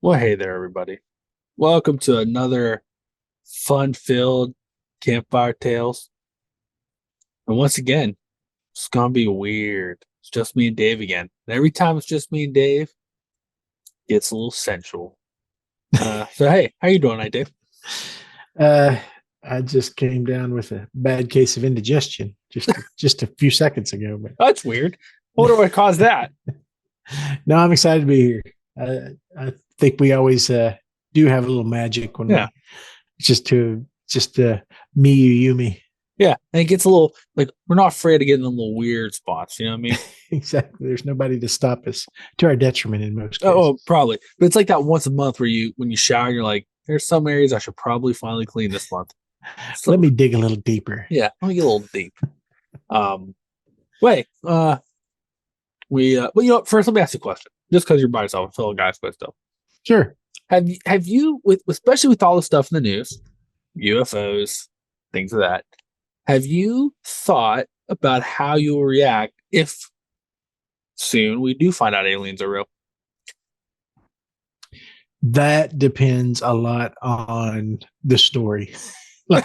Well, hey there, everybody. Welcome to another fun-filled Campfire Tales. And once again, it's gonna be weird. It's just me and Dave again. And every time it's just me and Dave, it gets a little sensual. So hey, how you doing tonight, Dave? Uh, I just came down with a bad case of indigestion just a few seconds ago. But That's weird. I wonder what caused that. no, I'm excited to be here. I think we always do have a little magic when Yeah. just me, you, me. Yeah, and it gets a little like we're not afraid of getting in little weird spots. You know what I mean? Exactly. There's nobody to stop us to our detriment in most cases. Oh, probably. But it's like that once a month where when you shower, you're like, there's some areas I should probably finally clean this month. So, let me dig a little deeper. Yeah, let me get a little deep. Wait, well, you know, first let me ask you a question. Just because you're by yourself, fellow guys, but still, Sure. have you with especially with all the stuff in the news, UFOs, things of that, have you thought about how you will react if soon we do find out aliens are real? That depends a lot on the story. like,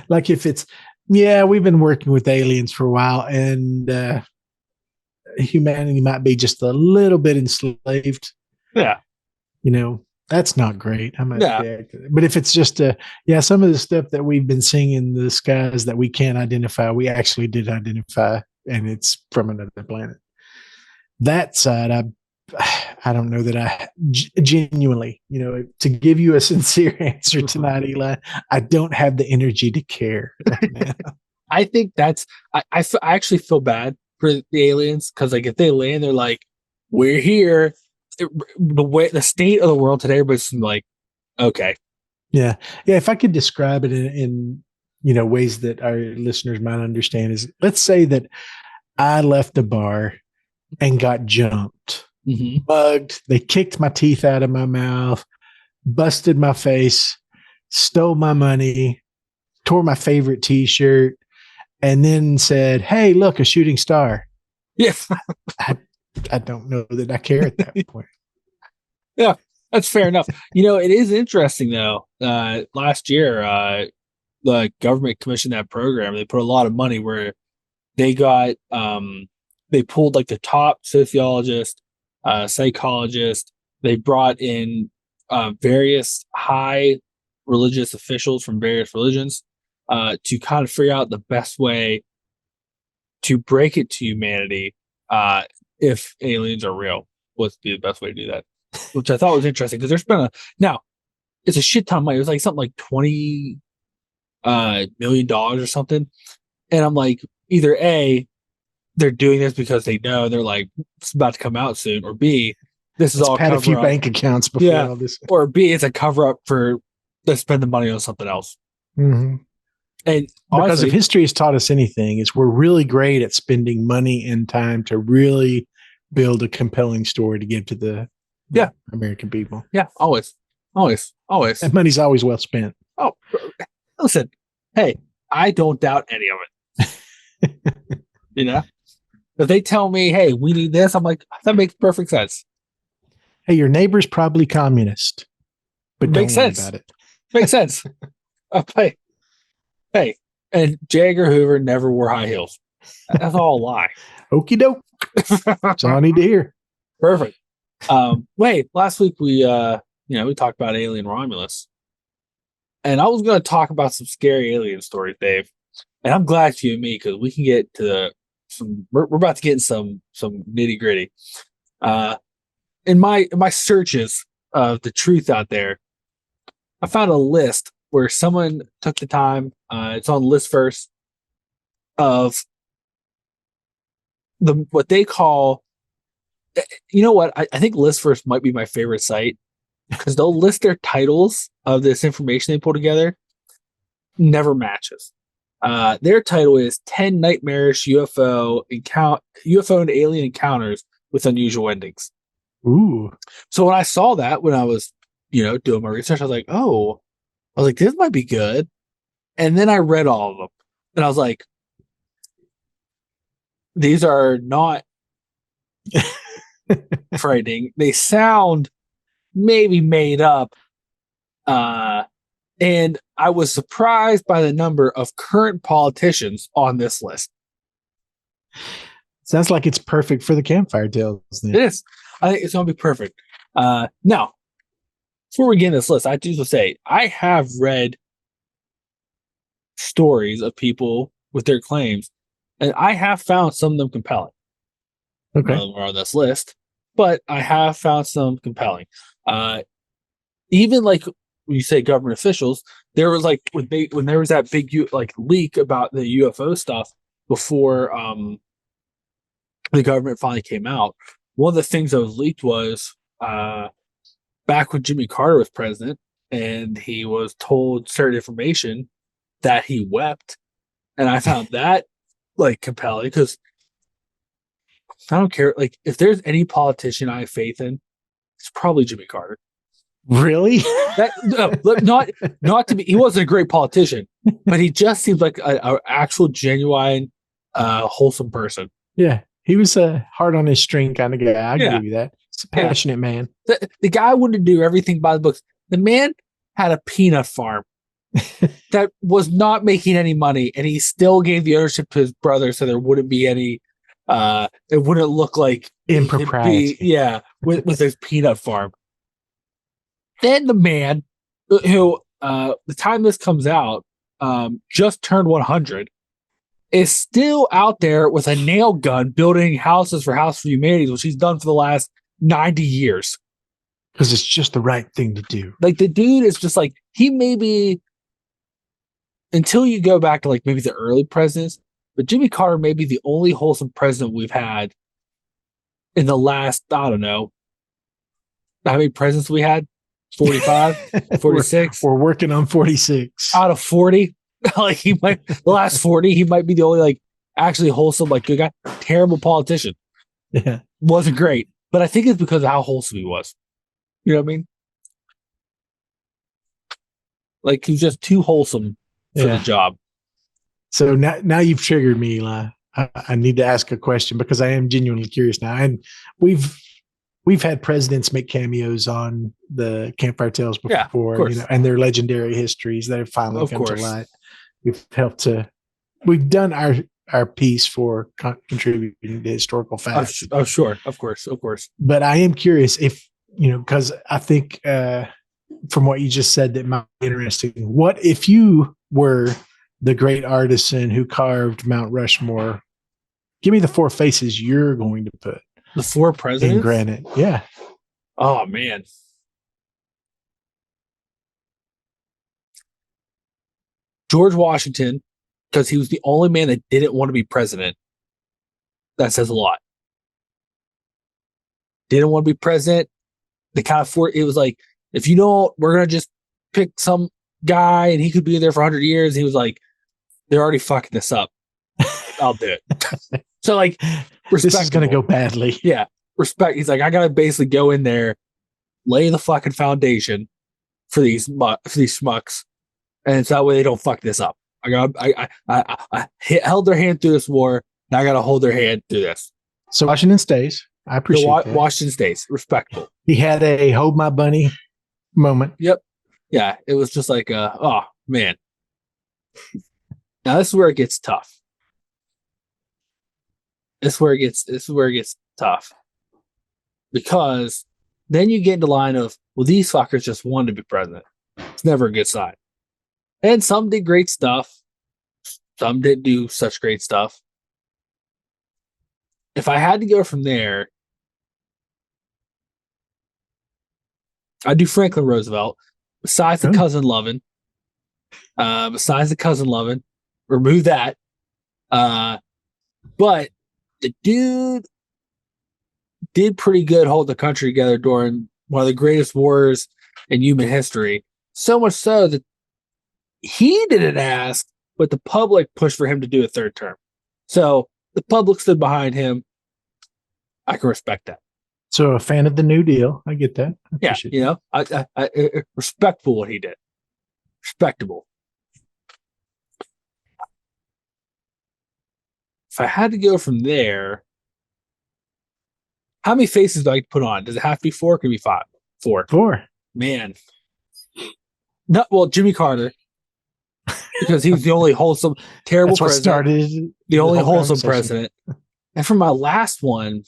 like if it's, yeah, we've been working with aliens for a while and humanity might be just a little bit enslaved. Yeah. That's not great. I might Yeah. react to that. But if it's just some of the stuff that we've been seeing in the skies that we can't identify, we actually did identify, and it's from another planet. That side, I don't know that I genuinely, to give you a sincere answer tonight, Eli, I don't have the energy to care right now. I think I actually feel bad for the aliens because like if they land, they're like, we're here. The state of the world today, everybody's like, okay. Yeah. If I could describe it in ways that our listeners might understand is, let's say that I left the bar and got jumped, mugged. They kicked my teeth out of my mouth, busted my face, stole my money, tore my favorite T-shirt, and then said, "Hey, look, a shooting star." Yes. I don't know that I care at that point. Yeah, that's fair enough. It is interesting though. Last year, the government commissioned that program. They put a lot of money where they got they pulled like the top sociologist, psychologist. They brought in various high religious officials from various religions to kind of figure out the best way to break it to humanity if aliens are real. What's be the best way to do that? Which I thought was interesting because there's been now it's a shit ton of money. It was like something like $20 million or something. And I'm like, either A, they're doing this because they know they're like it's about to come out soon, or B, this is all had a few up. bank accounts before all this. Or B, it's a cover up for to spend the money on something else. Mm-hmm. And because honestly, if history has taught us anything, is we're really great at spending money and time to really build a compelling story to give to the American people. Yeah, always. And money's always well spent. Oh, listen, hey, I don't doubt any of it. If they tell me, hey, we need this, I'm like, that makes perfect sense. Hey, your neighbor's probably communist, but makes don't worry sense. about it. Makes sense. Hey, and J. Edgar Hoover never wore high heels. That's all a lie. Okie doke. That's all I need to hear. Perfect. Wait, last week we talked about Alien Romulus. And I was gonna talk about some scary alien stories, Dave. And I'm glad it's you and me because we can get to we're about to get in some nitty-gritty. In my searches of the truth out there, I found a list where someone took the time, it's on list first, of what they call, you know what? I think List First might be my favorite site because they'll list their titles of this information they pull together, never matches. Their title is 10 Nightmarish UFO and Alien Encounters with Unusual Endings. Ooh. So when I saw that, when I was, doing my research, I was like, this might be good. And then I read all of them and I was like, these are not frightening. They sound maybe made up. And I was surprised by the number of current politicians on this list. Sounds like it's perfect for the Campfire Tales. Then. It is. I think it's going to be perfect. Now, before we get in this list, I do say I have read stories of people with their claims, and I have found some of them compelling. Okay. None of them are on this list, but I have found some compelling. Even like when you say government officials, there was like when there was that big leak about the UFO stuff before the government finally came out. One of the things that was leaked was back when Jimmy Carter was president, and he was told certain information that he wept, and I found that like compelling because I don't care. Like, if there's any politician I have faith in, it's probably Jimmy Carter. Really? Not to be. He wasn't a great politician, but he just seemed like an actual, genuine, wholesome person. Yeah, he was a hard on his string kind of guy. I give you that. He's a passionate man. The guy wanted to do everything by the books. The man had a peanut farm that was not making any money, and he still gave the ownership to his brother, so there wouldn't be any. It wouldn't look like impropriety. With his peanut farm. Then the man who, the time this comes out, just turned 100, is still out there with a nail gun building houses for House for Humanity, which he's done for the last 90 years. Because it's just the right thing to do. Like, the dude is just like, he may be, until you go back to like maybe the early presidents, but Jimmy Carter may be the only wholesome president we've had in the last, I don't know, how many presidents we had? 45, 46. We're working on 46 out of 40. Like, he might, the last 40, he might be the only like actually wholesome, like good guy. Terrible politician. Yeah, wasn't great, but I think it's because of how wholesome he was. You know what I mean? Like, he's just too wholesome for the job. So now you've triggered me, Eli. I need to ask a question because I am genuinely curious now, and we've had presidents make cameos on the Campfire Tales before, and their legendary histories that have finally come to light. We've done our piece for contributing to historical facts. Oh, sure. Of course. But I am curious if, because I think from what you just said, that might be interesting. What if you were the great artisan who carved Mount Rushmore? Give me the 4 faces you're going to put. The 4 presidents? In granite. Yeah. Oh, man. George Washington, because he was the only man that didn't want to be president. That says a lot. Didn't want to be president. They kind of it was like, if you don't, we're going to just pick some guy and he could be there for 100 years. He was like, they're already fucking this up. I'll do it. So, like, this is going to go badly. Yeah. Respect. He's like, I got to basically go in there, lay the fucking foundation for these schmucks. And so that way they don't fuck this up. I held their hand through this war. Now I got to hold their hand through this. So Washington stays. I appreciate that. Washington stays. Respectful. He had a hold my bunny moment. Yep. Yeah. It was just like, oh, man. Now this is where it gets tough. This is where it gets tough. Because then you get into the line of, well, these fuckers just wanted to be president. It's never a good sign. And some did great stuff. Some didn't do such great stuff. If I had to go from there, I'd do Franklin Roosevelt. Besides the cousin loving. Remove that. But the dude did pretty good hold the country together during one of the greatest wars in human history. So much so that he didn't ask, but the public pushed for him to do a 3rd term. So the public stood behind him. I can respect that. So a fan of the New Deal. I get that. I respectful what he did. Respectable. If I had to go from there, How many faces do I put on? Does it have to be 4? Or could it be 5? 4. 4. Man. No, well, Jimmy Carter, because he was the only wholesome, terrible That's what president. started the only wholesome president. And for my last one,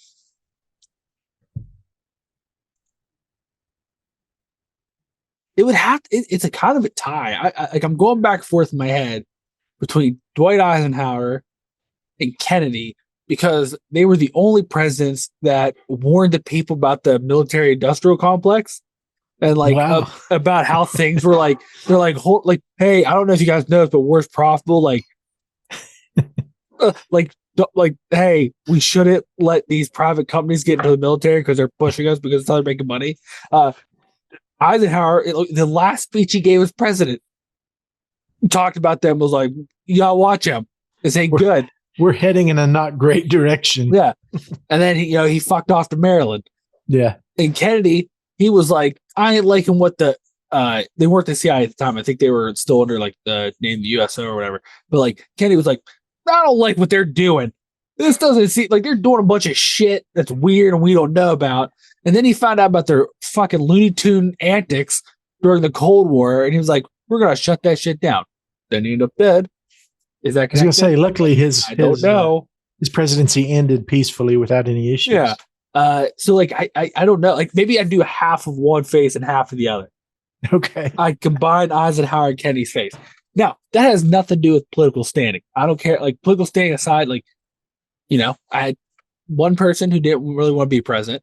it would have it's a kind of a tie. I'm going back and forth in my head between Dwight Eisenhower and Kennedy, because they were the only presidents that warned the people about the military industrial complex. And like about how things were like, they're like, hey, I don't know if you guys know this, but we're profitable. Like, hey, we shouldn't let these private companies get into the military because they're pushing us because it's how they're making money. Eisenhower, the last speech he gave as president, talked about them, was like, y'all watch him. This ain't good. We're heading in a not great direction. Yeah. And then he fucked off to Maryland. Yeah. And Kennedy, he was like, I ain't liking what they weren't the CIA at the time. I think they were still under like the name of the USO or whatever. But like Kennedy was like, I don't like what they're doing. This doesn't seem like they're doing a bunch of shit that's weird and we don't know about. And then he found out about their fucking Looney Tune antics during the Cold War, and he was like, we're gonna shut that shit down. Then he ended up dead. Is that? I was gonna say, luckily I don't know. His presidency ended peacefully without any issues. Yeah. So like I don't know. Like maybe I'd do half of one face and half of the other. Okay. I combine Eisenhower and Kennedy's face. Now that has nothing to do with political standing. I don't care. Like political standing aside, like I had one person who didn't really want to be president,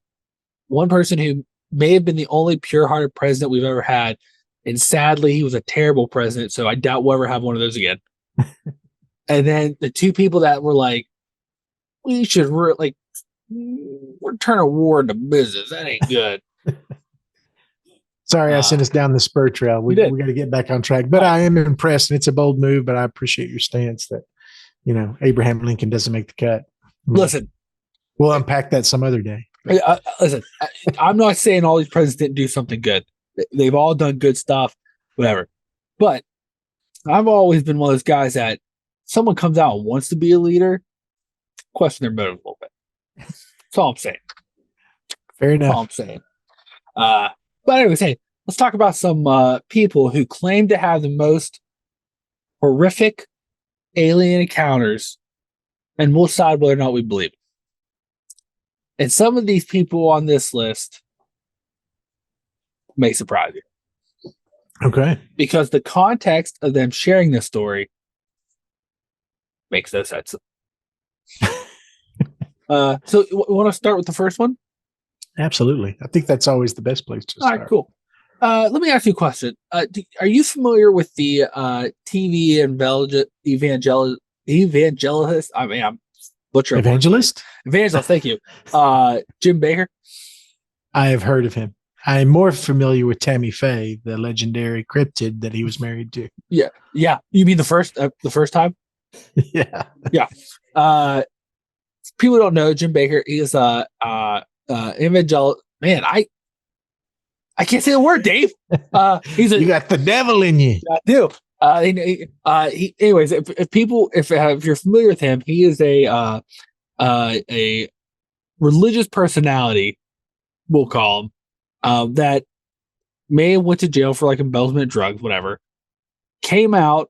one person who may have been the only pure-hearted president we've ever had, and sadly he was a terrible president. So I doubt we'll ever have one of those again. And then the two people that were like, we should we're turning war into business. That ain't good. Sorry, I sent us down the spur trail. We got to get back on track. But I am impressed, and it's a bold move, but I appreciate your stance that, Abraham Lincoln doesn't make the cut. Listen. We'll unpack that some other day. Listen, I'm not saying all these presidents didn't do something good. They've all done good stuff, whatever. But I've always been one of those guys that someone comes out and wants to be a leader, question their motive a little bit. That's all I'm saying. Fair enough. That's all I'm saying. But anyways, hey, let's talk about some people who claim to have the most horrific alien encounters, and we'll decide whether or not we believe it. And some of these people on this list may surprise you. Okay. Because the context of them sharing this story makes no sense. So you want to start with the first one? Absolutely. I think that's always the best place to start. All right, cool. Let me ask you a question. Are you familiar with the TV evangelist? I mean, I'm butchering. Evangelist? Evangelist, thank you. Jim Bakker? I have heard of him. I'm more familiar with Tammy Faye, the legendary cryptid that he was married to. Yeah. You mean the first time? Yeah. Yeah. People don't know Jim Bakker. He is evangelical. Man, I can't say the word, Dave. You got the devil in you. I do. Anyways, if you're familiar with him, he is a religious personality, we'll call him, that may have went to jail for like embezzlement of drugs, whatever. Came out,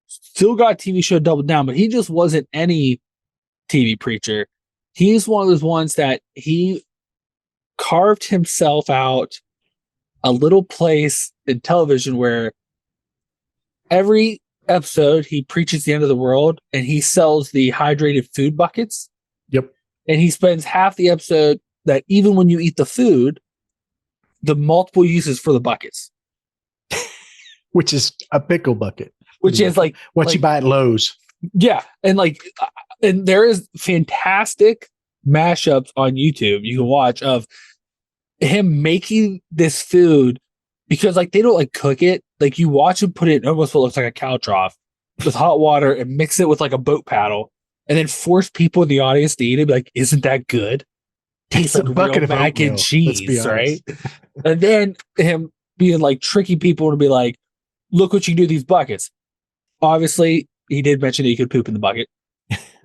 still got a TV show Double Down, but he just wasn't any TV preacher. He's one of those ones that he carved himself out a little place in television where every episode he preaches the end of the world, and he sells the hydrated food buckets. Yep. And he spends half the episode that even when you eat the food, the multiple uses for the buckets. Which is a pickle bucket. Which is like what you buy at Lowe's. Yeah. And there is fantastic mashups on YouTube you can watch of him making this food, because like they don't like cook it. Like you watch him put it in almost what looks like a cow trough with hot water and mix it with like a boat paddle, and then force people in the audience to eat it. Be like, isn't that good? Tastes like a bucket of mac and cheese, right? And then him being like tricky people to be like, look what you can do with these buckets. Obviously, he did mention that you could poop in the bucket.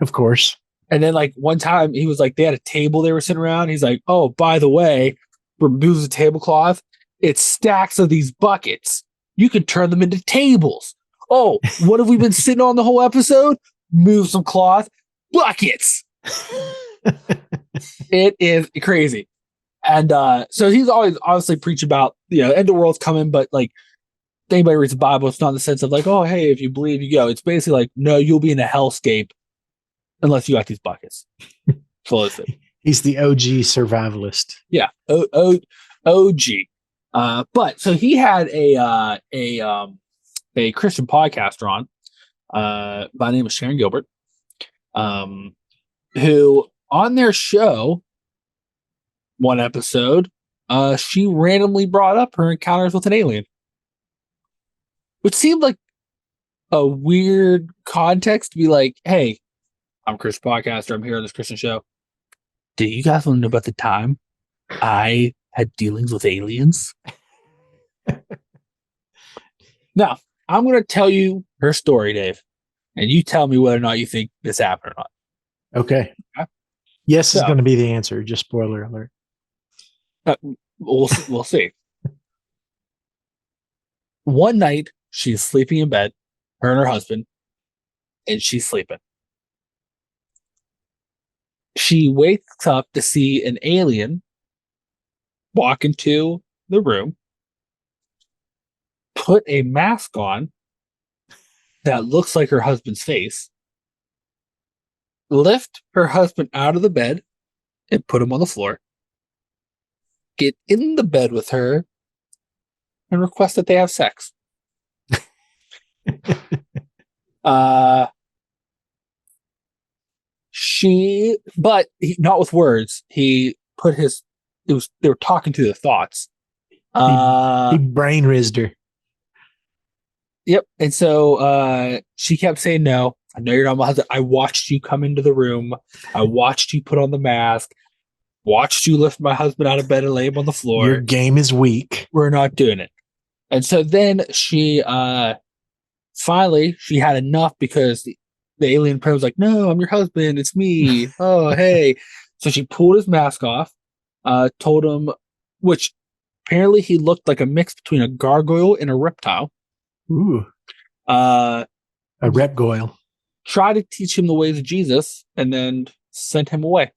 Of course. And then like one time he was like, they had a table they were sitting around. He's like, oh, by the way, removes the tablecloth. It's stacks of these buckets. You could turn them into tables. Oh, what have we been sitting on the whole episode? Move some cloth. Buckets. It is crazy. And so he's always obviously preaching about, end of the world's coming, but like anybody reads the Bible, it's not in the sense of like, oh, hey, if you believe, you go. It's basically like, no, you'll be in a hellscape unless you got these buckets. He's the OG survivalist. Yeah, OG. But so he had a Christian podcaster on by the name of Sharon Gilbert, who on their show, one episode, she randomly brought up her encounters with an alien, which seemed like a weird context to be like, hey, I'm a Christian podcaster. I'm here on this Christian show. Do you guys want to know about the time I had dealings with aliens? Now, I'm going to tell you her story, Dave, and you tell me whether or not you think this happened or not. Okay. Yes is going to be the answer. Just spoiler alert. We'll see. One night, she's sleeping in bed, her and her husband, and she's sleeping. She wakes up to see an alien walk into the room, put a mask on that looks like her husband's face, lift her husband out of the bed and put him on the floor, get in the bed with her, and request that they have sex. Not with words. He put they were talking to the thoughts. He brain rizzed her. Yep. And so she kept saying, no, I know you're not my husband. I watched you come into the room. I watched you put on the mask. Watched you lift my husband out of bed and lay him on the floor. Your game is weak. We're not doing it. And so then she finally she had enough because the alien friend was like, no, I'm your husband. It's me. Oh, hey. So she pulled his mask off, told him, which apparently he looked like a mix between a gargoyle and a reptile. Ooh. A repgoyle. Tried to teach him the ways of Jesus and then sent him away.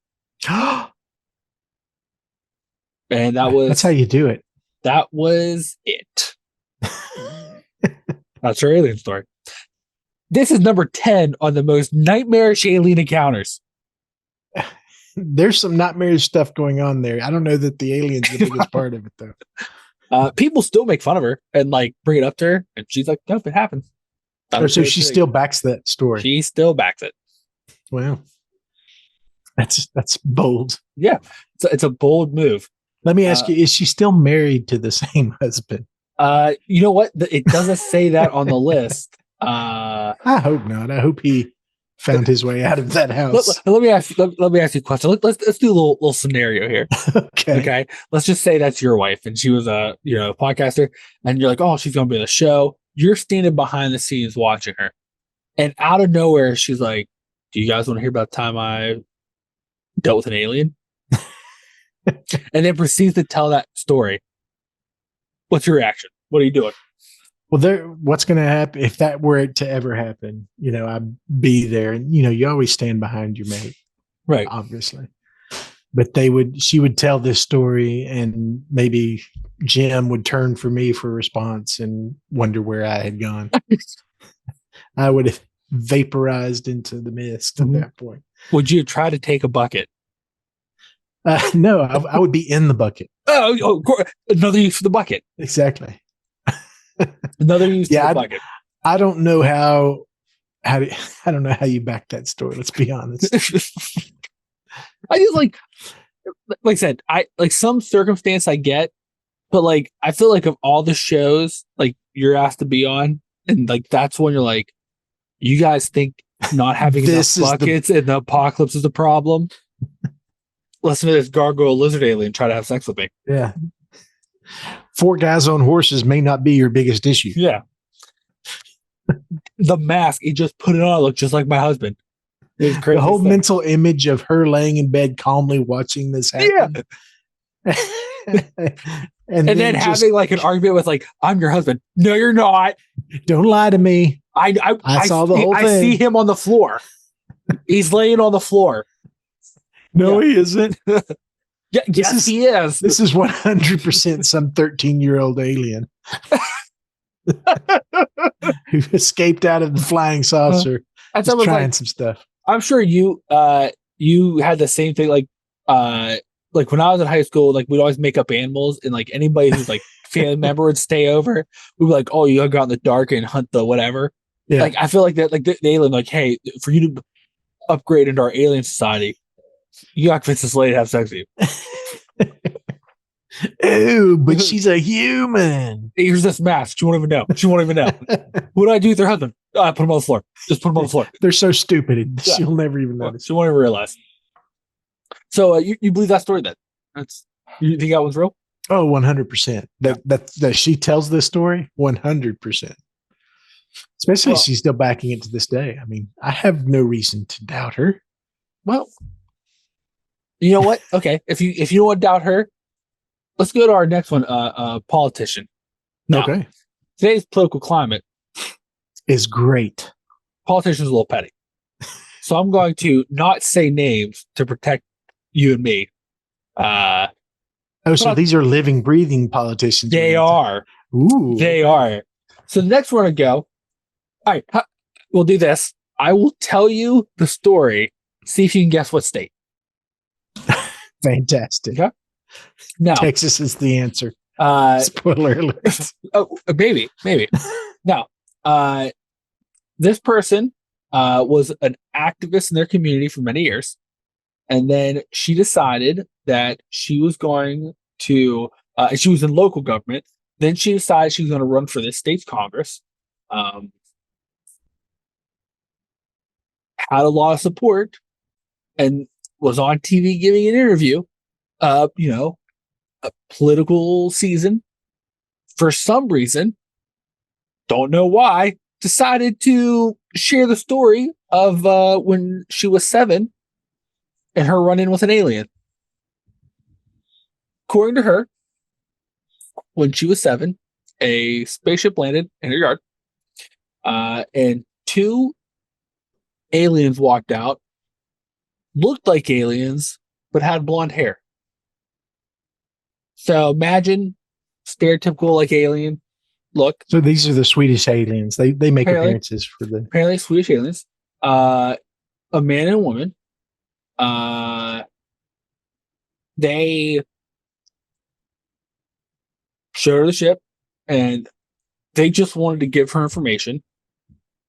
And that's how you do it. That was it. That's her alien story. This is number 10 on the most nightmarish alien encounters. There's some nightmarish stuff going on there. I don't know that the alien's the biggest part of it, though. People still make fun of her and like bring it up to her, and she's like, "Nope, it happens." So she still backs that story. She still backs it. Wow, that's bold. Yeah, it's a bold move. Let me ask you: is she still married to the same husband? You know what? It doesn't say that on the list. I hope not. I hope he found his way out of that house. Let me ask you a question. Let's do a little scenario here. Okay. Let's just say that's your wife, and she was a podcaster, and you're like, oh, she's gonna be on the show. You're standing behind the scenes watching her, and out of nowhere, she's like, "Do you guys want to hear about the time I dealt with an alien?" And then proceeds to tell that story. What's your reaction? What are you doing? Well, what's going to happen if that were to ever happen? I'd be there, and you always stand behind your mate, right? Obviously, but she would tell this story, and maybe Jim would turn for me for a response and wonder where I had gone. I would have vaporized into the mist at that point. Would you try to take a bucket? No, I would be in the bucket. Oh, another use for the bucket. Exactly. Another use for the bucket. I don't know how I don't know how you back that story. Let's be honest. I just like I said, I like some circumstance I get, but like I feel like of all the shows like you're asked to be on, and like that's when you're like, you guys think not having enough buckets and the apocalypse is the problem? Listen to this gargoyle lizard alien try to have sex with me. Yeah. 4 guys on horses may not be your biggest issue. Yeah. The mask, he just put it on, looked just like my husband. It's crazy. The whole stuff. mental image of her laying in bed calmly watching this happen. Yeah. and then having like an argument with like, I'm your husband. No, you're not. Don't lie to me. I saw the whole thing. I see him on the floor. He's laying on the floor. No, he isn't. Yes, he is. This is 100% some 13-year-old alien who escaped out of the flying saucer. That's trying some stuff. I'm sure you had the same thing. Like when I was in high school, like we'd always make up animals, and like anybody who's like family member would stay over, we'd be like, oh, you gotta go out in the dark and hunt the whatever. Yeah. Like I feel like that, like the alien, like, hey, for you to upgrade into our alien society, you gotta convince this lady to have sex with you. Ooh, but she's a human. Here's this mask. She won't even know. What do I do with her husband? I put him on the floor. Just put him on the floor. They're so stupid. Yeah. She'll never even notice. She won't even realize. So you believe that story then? You think that was real? Oh, 100%. That she tells this story 100%. Especially she's still backing it to this day. I mean, I have no reason to doubt her. Well, you know what? Okay, if you don't want to doubt her, let's go to our next one. Politician. Now, okay. Today's political climate is great. Politicians are a little petty, so I'm going to not say names to protect you and me. So these are living, breathing politicians. They are. Ooh, they are. So the next one to go. All right, we'll do this. I will tell you the story. See if you can guess what state. Fantastic. Okay. Now, Texas is the answer. Spoiler alert. Oh, maybe. Now, this person was an activist in their community for many years. And then she decided that she was going to, she was in local government. Then she decided she was going to run for this state's Congress. Had a lot of support and was on TV giving an interview. A political season. For some reason, don't know why, decided to share the story of when she was 7 and her run-in with an alien. According to her, when she was 7, a spaceship landed in her yard, and 2 aliens walked out, looked like aliens, but had blonde hair. So imagine stereotypical like alien look. So these are the Swedish aliens. They make appearances for the apparently Swedish aliens. A man and a woman. They showed her the ship, and they just wanted to give her information.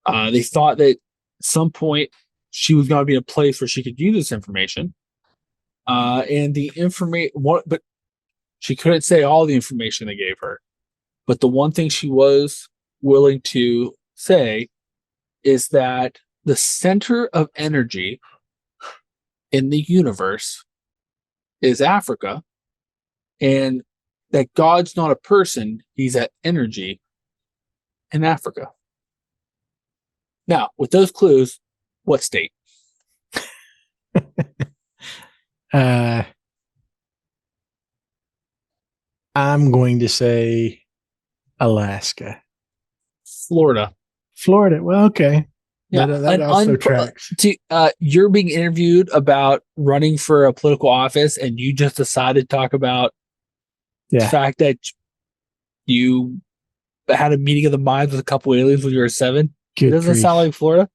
They thought that at some point she was going to be in a place where she could use this information. And the information, but she couldn't say all the information they gave her. But the one thing she was willing to say is that the center of energy in the universe is Africa, and that God's not a person, he's that energy in Africa. Now, with those clues, what state? I'm going to say Alaska. Florida. Well, okay. Yeah, that also tracks. You're being interviewed about running for a political office, and you just decided to talk about the fact that you had a meeting of the minds with a couple aliens when you were 7. Doesn't it sound like Florida?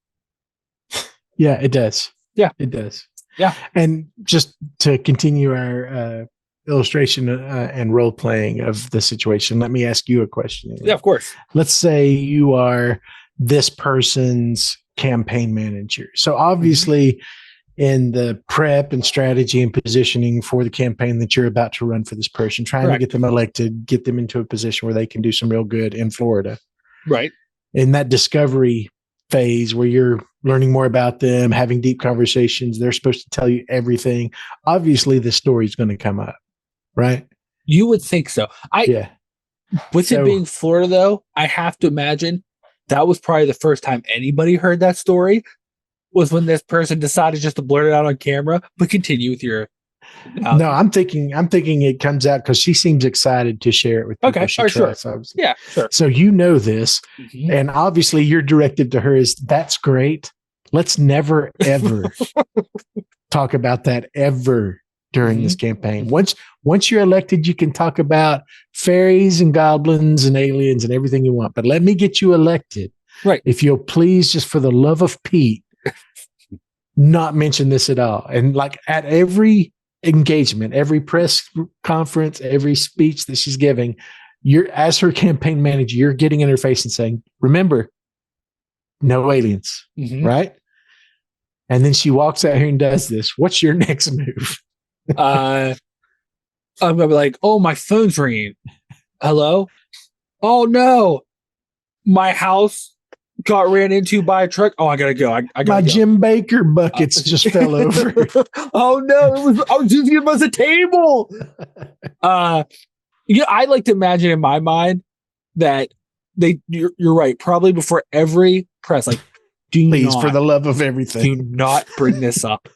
Yeah, it does. Yeah, it does. Yeah. And just to continue our illustration and role playing of the situation, let me ask you a question. Yeah, of course. Let's say you are this person's campaign manager. So obviously in the prep and strategy and positioning for the campaign that you're about to run for this person, trying to get them elected, get them into a position where they can do some real good in Florida. Right. In that discovery phase where you're learning more about them, having deep conversations, they're supposed to tell you everything. Obviously the story's going to come up, right? You would think so. With it being Florida, though, I have to imagine that was probably the first time anybody heard that story. was when this person decided just to blurt it out on camera, but continue with your. No, I'm thinking it comes out because she seems excited to share it with people. Okay, she sure. Yeah, sure. So you know this, and obviously your directive to her is, that's great. Let's never ever talk about that ever during this campaign. Once you're elected, you can talk about fairies and goblins and aliens and everything you want, but let me get you elected. Right. If you'll please, just for the love of Pete, not mention this at all. And like at every engagement, every press conference, every speech that she's giving, you're, as her campaign manager, you're getting in her face and saying, remember, no aliens, right? And then she walks out here and does this. What's your next move? I'm gonna be like, oh, my phone's ringing. Hello? Oh no, my house got ran into by a truck. Oh, I gotta go. I gotta my go. Jim Baker buckets just fell over. Oh no, I was just giving us a table. I like to imagine in my mind that you're right. Probably before every press, like, please, for the love of everything, do not bring this up.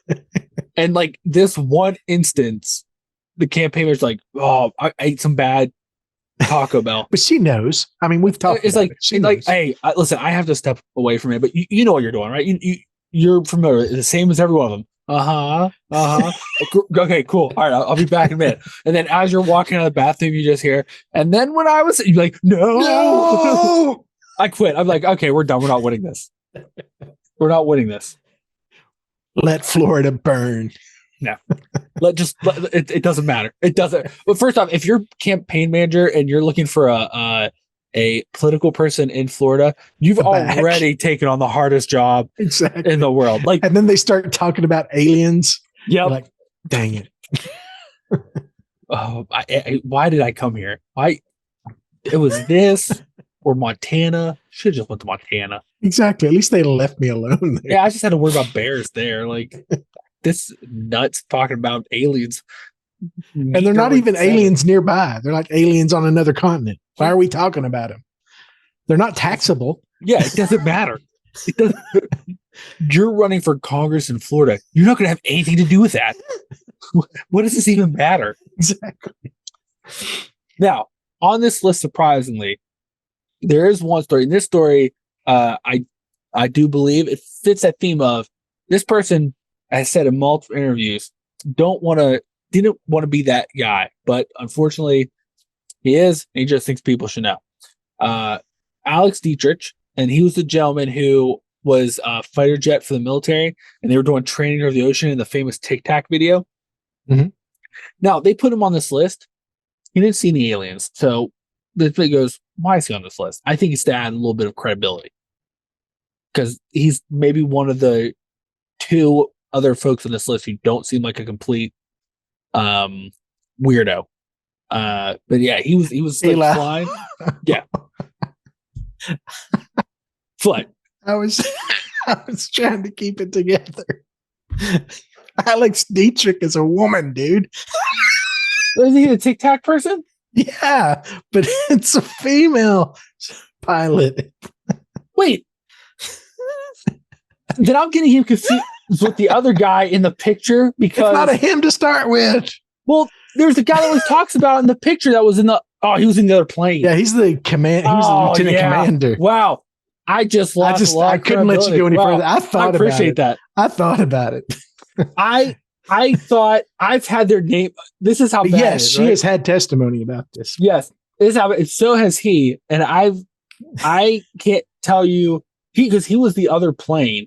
And like this one instance, the campaigner is like, oh, I ate some bad Taco Bell. But she knows. I mean, we've talked. It's like, She like, knows. hey, listen, I have to step away from it, but you know what you're doing, right? You're familiar. The same as every one of them. Okay, cool. All right, I'll be back in a minute. And then as you're walking out of the bathroom, you just hear, and then when I was, you're like, no. I quit. I'm like, okay, we're done. We're not winning this. We're not winning this. Let Florida burn. No, it doesn't matter. It doesn't. But first off, if you're campaign manager and you're looking for a political person in Florida, you've already taken on the hardest job in the world. Like, and then they start talking about aliens. Yeah, like, dang it. Oh, why did I come here? It was this or Montana. Should have just went to Montana. Exactly. At least they left me alone there. Yeah, I just had to worry about bears there. Like, this nuts talking about aliens. And they're not even aliens nearby. They're like aliens on another continent. Why are we talking about them? They're not taxable. Yeah, it doesn't matter. It doesn't. You're running for Congress in Florida. You're not going to have anything to do with that. What does this even matter? Exactly. Now, on this list, surprisingly, there is one story. In this story, I do believe it fits that theme of this person, as said in multiple interviews, didn't want to be that guy, but unfortunately, he is. And he just thinks people should know. Alex Dietrich, and he was the gentleman who was a fighter jet for the military, and they were doing training over the ocean in the famous Tic Tac video. Now they put him on this list. He didn't see any aliens, so the thing goes, why is he on this list? I think it's to add a little bit of credibility because he's maybe one of the two other folks on this list who don't seem like a complete weirdo. But yeah, he was like flying. Yeah. Fly. I was trying to keep it together. Alex Dietrich is a woman, dude. Is he a Tic Tac person? Yeah, but it's a female pilot. Wait. Then I'm getting him confused with the other guy in the picture because it's not a him to start with. Well, there's the guy that always talks about in the picture that was in the he was in the other plane. Yeah, he's the command. He was the lieutenant commander. Wow, I couldn't let you go any further. I appreciate that. I thought about it. I thought I've had their name. This is how bad yes, it is, she right? has had testimony about this. Yes, this is how. So has he, and I can't tell you because he was the other plane.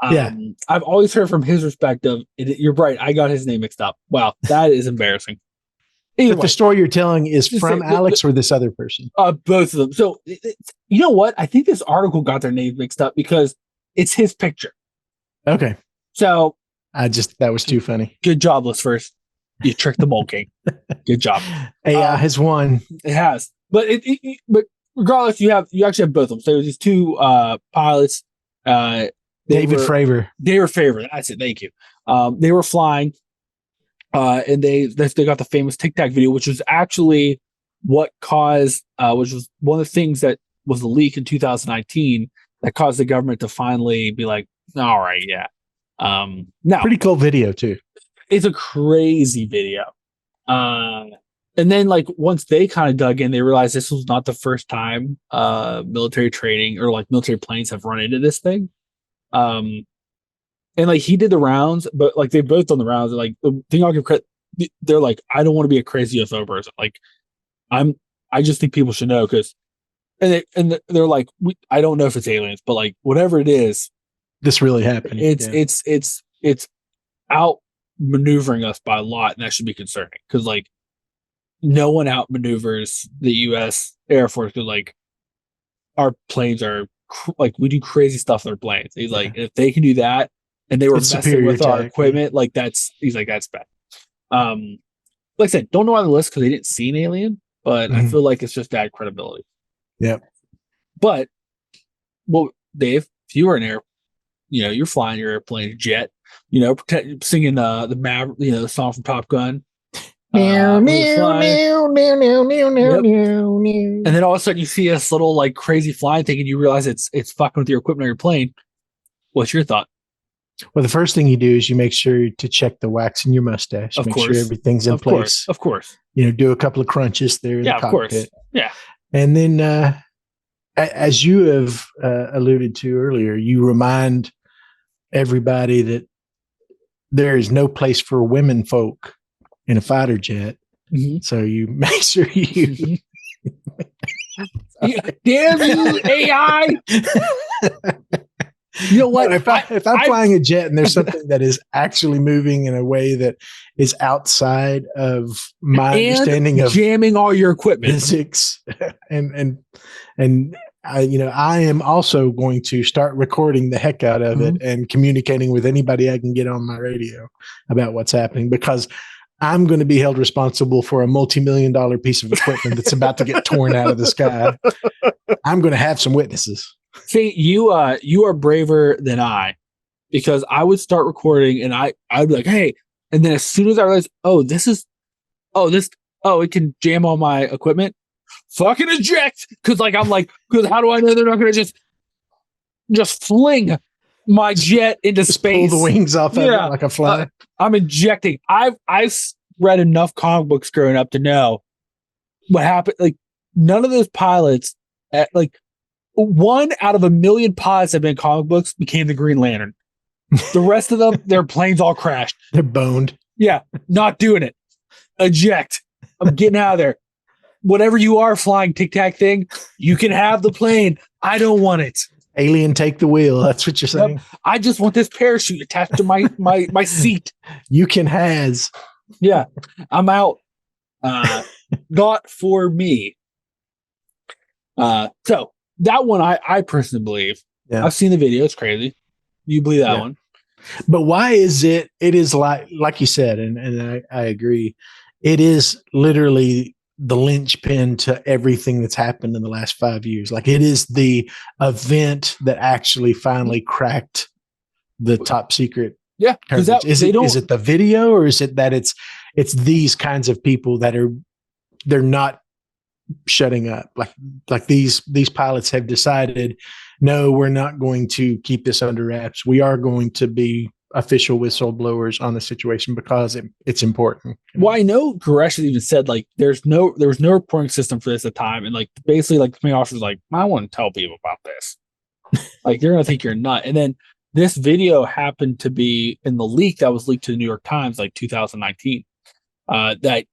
I've always heard from his perspective. You're right. I got his name mixed up. Wow, that is embarrassing. But the story you're telling is from Alex or this other person? Both of them. So you know what? I think this article got their name mixed up because it's his picture. Okay. So that was too funny. Good job, List First. You tricked the mole king. Good job. AI has won. It has, but but regardless, you actually have both of them. So these two pilots. David Fravor. That's it. Thank you. They were flying, and they got the famous Tic Tac video, which was actually what caused, which was one of the things that was the leak in 2019 that caused the government to finally be like, All right, yeah. Now Pretty cool video too. it's a crazy video. And then like once they kind of dug in, they realized this was not the first time military training or like military planes have run into this thing. And like he did the rounds, but like they've both done the rounds. And, like the thing I'll give credit, they're like, I don't want to be a crazy UFO person. Like I just think people should know because, they're like, I don't know if it's aliens, but like whatever it is, this really happened. It's out maneuvering us by a lot, and that should be concerning because like no one outmaneuvers the U.S. Air Force because like our planes are like we do crazy stuff with our planes. He's like, if they can do that, and they were messing with our equipment, like that's bad. Like I said, don't know on the list because they didn't see an alien, but I feel like it's just bad credibility. Yep. But well, Dave, if you were you're flying your airplane jet, singing the Maverick, the song from Top Gun. And then all of a sudden you see this little like crazy flying thing and you realize it's fucking with your equipment on your plane. What's your thought? Well, the first thing you do is you make sure to check the wax in your mustache. Make sure everything's in place. Of course. Do a couple of crunches there in the cockpit. Of course. Yeah. And then as you have alluded to earlier, you remind everybody that there is no place for women folk in a fighter jet. Mm-hmm. So you make sure you damn you, AI. You know what? If I'm flying a jet and there's something that is actually moving in a way that is outside of my understanding of jamming all your equipment, physics, and I am also going to start recording the heck out of it and communicating with anybody I can get on my radio about what's happening, because I'm going to be held responsible for a multi-million-dollar piece of equipment that's about to get torn out of the sky. I'm going to have some witnesses. See, you are braver than I, because I would start recording and I'd be like, hey, and then as soon as I realized, it can jam all my equipment, fucking eject. Because how do I know they're not going to just fling my jet into space? Pull the wings off of it like a fly. I'm ejecting. I've read enough comic books growing up to know what happened. Like none of those pilots, one out of a million pilots that have been in comic books became the Green Lantern. The rest of them, their planes all crashed. They're boned. Yeah, not doing it. Eject. I'm getting out of there. Whatever you are flying tic-tac thing, you can have the plane. I don't want it. Alien, take the wheel. That's what you're saying. Yep. I just want this parachute attached to my seat. You can has. Yeah, I'm out. Not for me. So that one, I personally believe. Yeah. I've seen the video. It's crazy. You believe that one? But why is it? It is like you said, and I agree. It is literally the linchpin to everything that's happened in the last 5 years. Like it is the event that actually finally cracked the top secret. Yeah. Is it the video, or is it that it's these kinds of people that they're not shutting up? Like these pilots have decided, no, we're not going to keep this under wraps. We are going to be official whistleblowers on the situation because it's important. Well, I know Goresh has even said like there was no reporting system for this at the time, and like basically like the commanding officer was like, I want to tell people about this. Like they're gonna think you're nut. And then this video happened to be in the leak that was leaked to the New York Times like 2019. That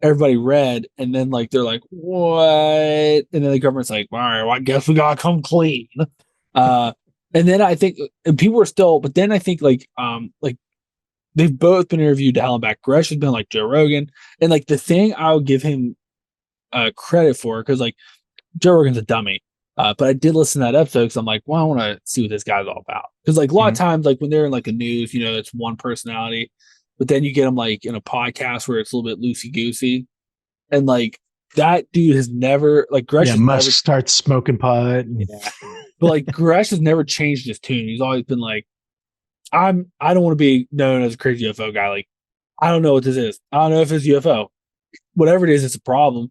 everybody read, and then like they're like, what? And then the government's like, all right, well, I guess we gotta come clean. And then I think, and people were still, but then I think like they've both been interviewed to hell and back. Gresh has been like Joe Rogan, and like the thing I'll give him credit for, because like Joe Rogan's a dummy, but I did listen to that episode because I'm like, well, I want to see what this guy's all about. Because like a lot of times, like when they're in like the news, it's one personality, but then you get them like in a podcast where it's a little bit loosey goosey, and like that dude has never like Gresh must start smoking pot. Yeah. But like Gresh has never changed his tune. He's always been like, I don't want to be known as a crazy UFO guy. Like, I don't know what this is. I don't know if it's UFO. Whatever it is, it's a problem.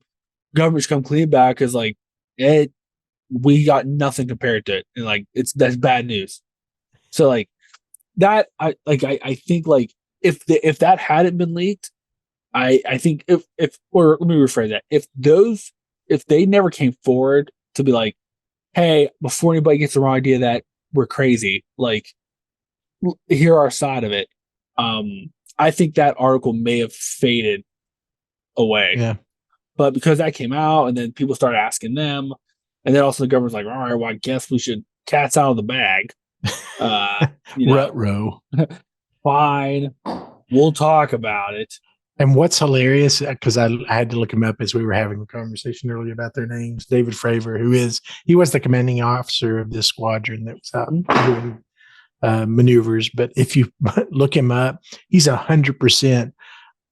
Government should come clean back because like we got nothing compared to it. And like that's bad news. So like that I think like if that hadn't been leaked, I think if or let me rephrase that, if they never came forward to be like, hey, before anybody gets the wrong idea that we're crazy, like hear our side of it, I think that article may have faded away. Yeah. But because that came out and then people started asking them, and then also the government's like, all right, well, I guess we should cat's out of the bag. Rut-row. Fine, we'll talk about it. And what's hilarious, because I had to look him up as we were having a conversation earlier about their names, David Fravor, he was the commanding officer of this squadron that was out doing maneuvers. But if you look him up, he's 100%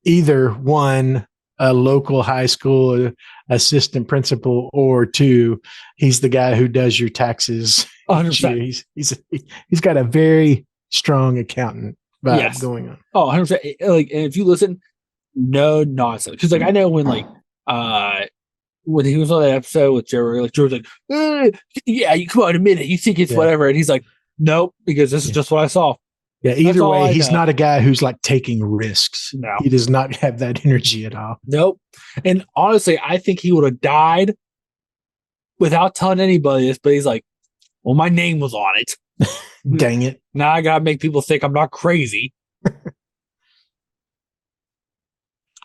either one, a local high school assistant principal, or two, he's the guy who does your taxes. 100%. He's got a very strong accountant vibe going on. Oh, 100%. Like, and if you listen, no nonsense. Because like I know when he was on that episode with Joe, like Joe was like, yeah, you come on, admit it. You think it's whatever, and he's like, nope, because this is just what I saw. Yeah, either way, he's not a guy who's like taking risks. No. He does not have that energy at all. Nope. And honestly, I think he would have died without telling anybody this, but he's like, well, my name was on it. Dang it. Now I gotta make people think I'm not crazy.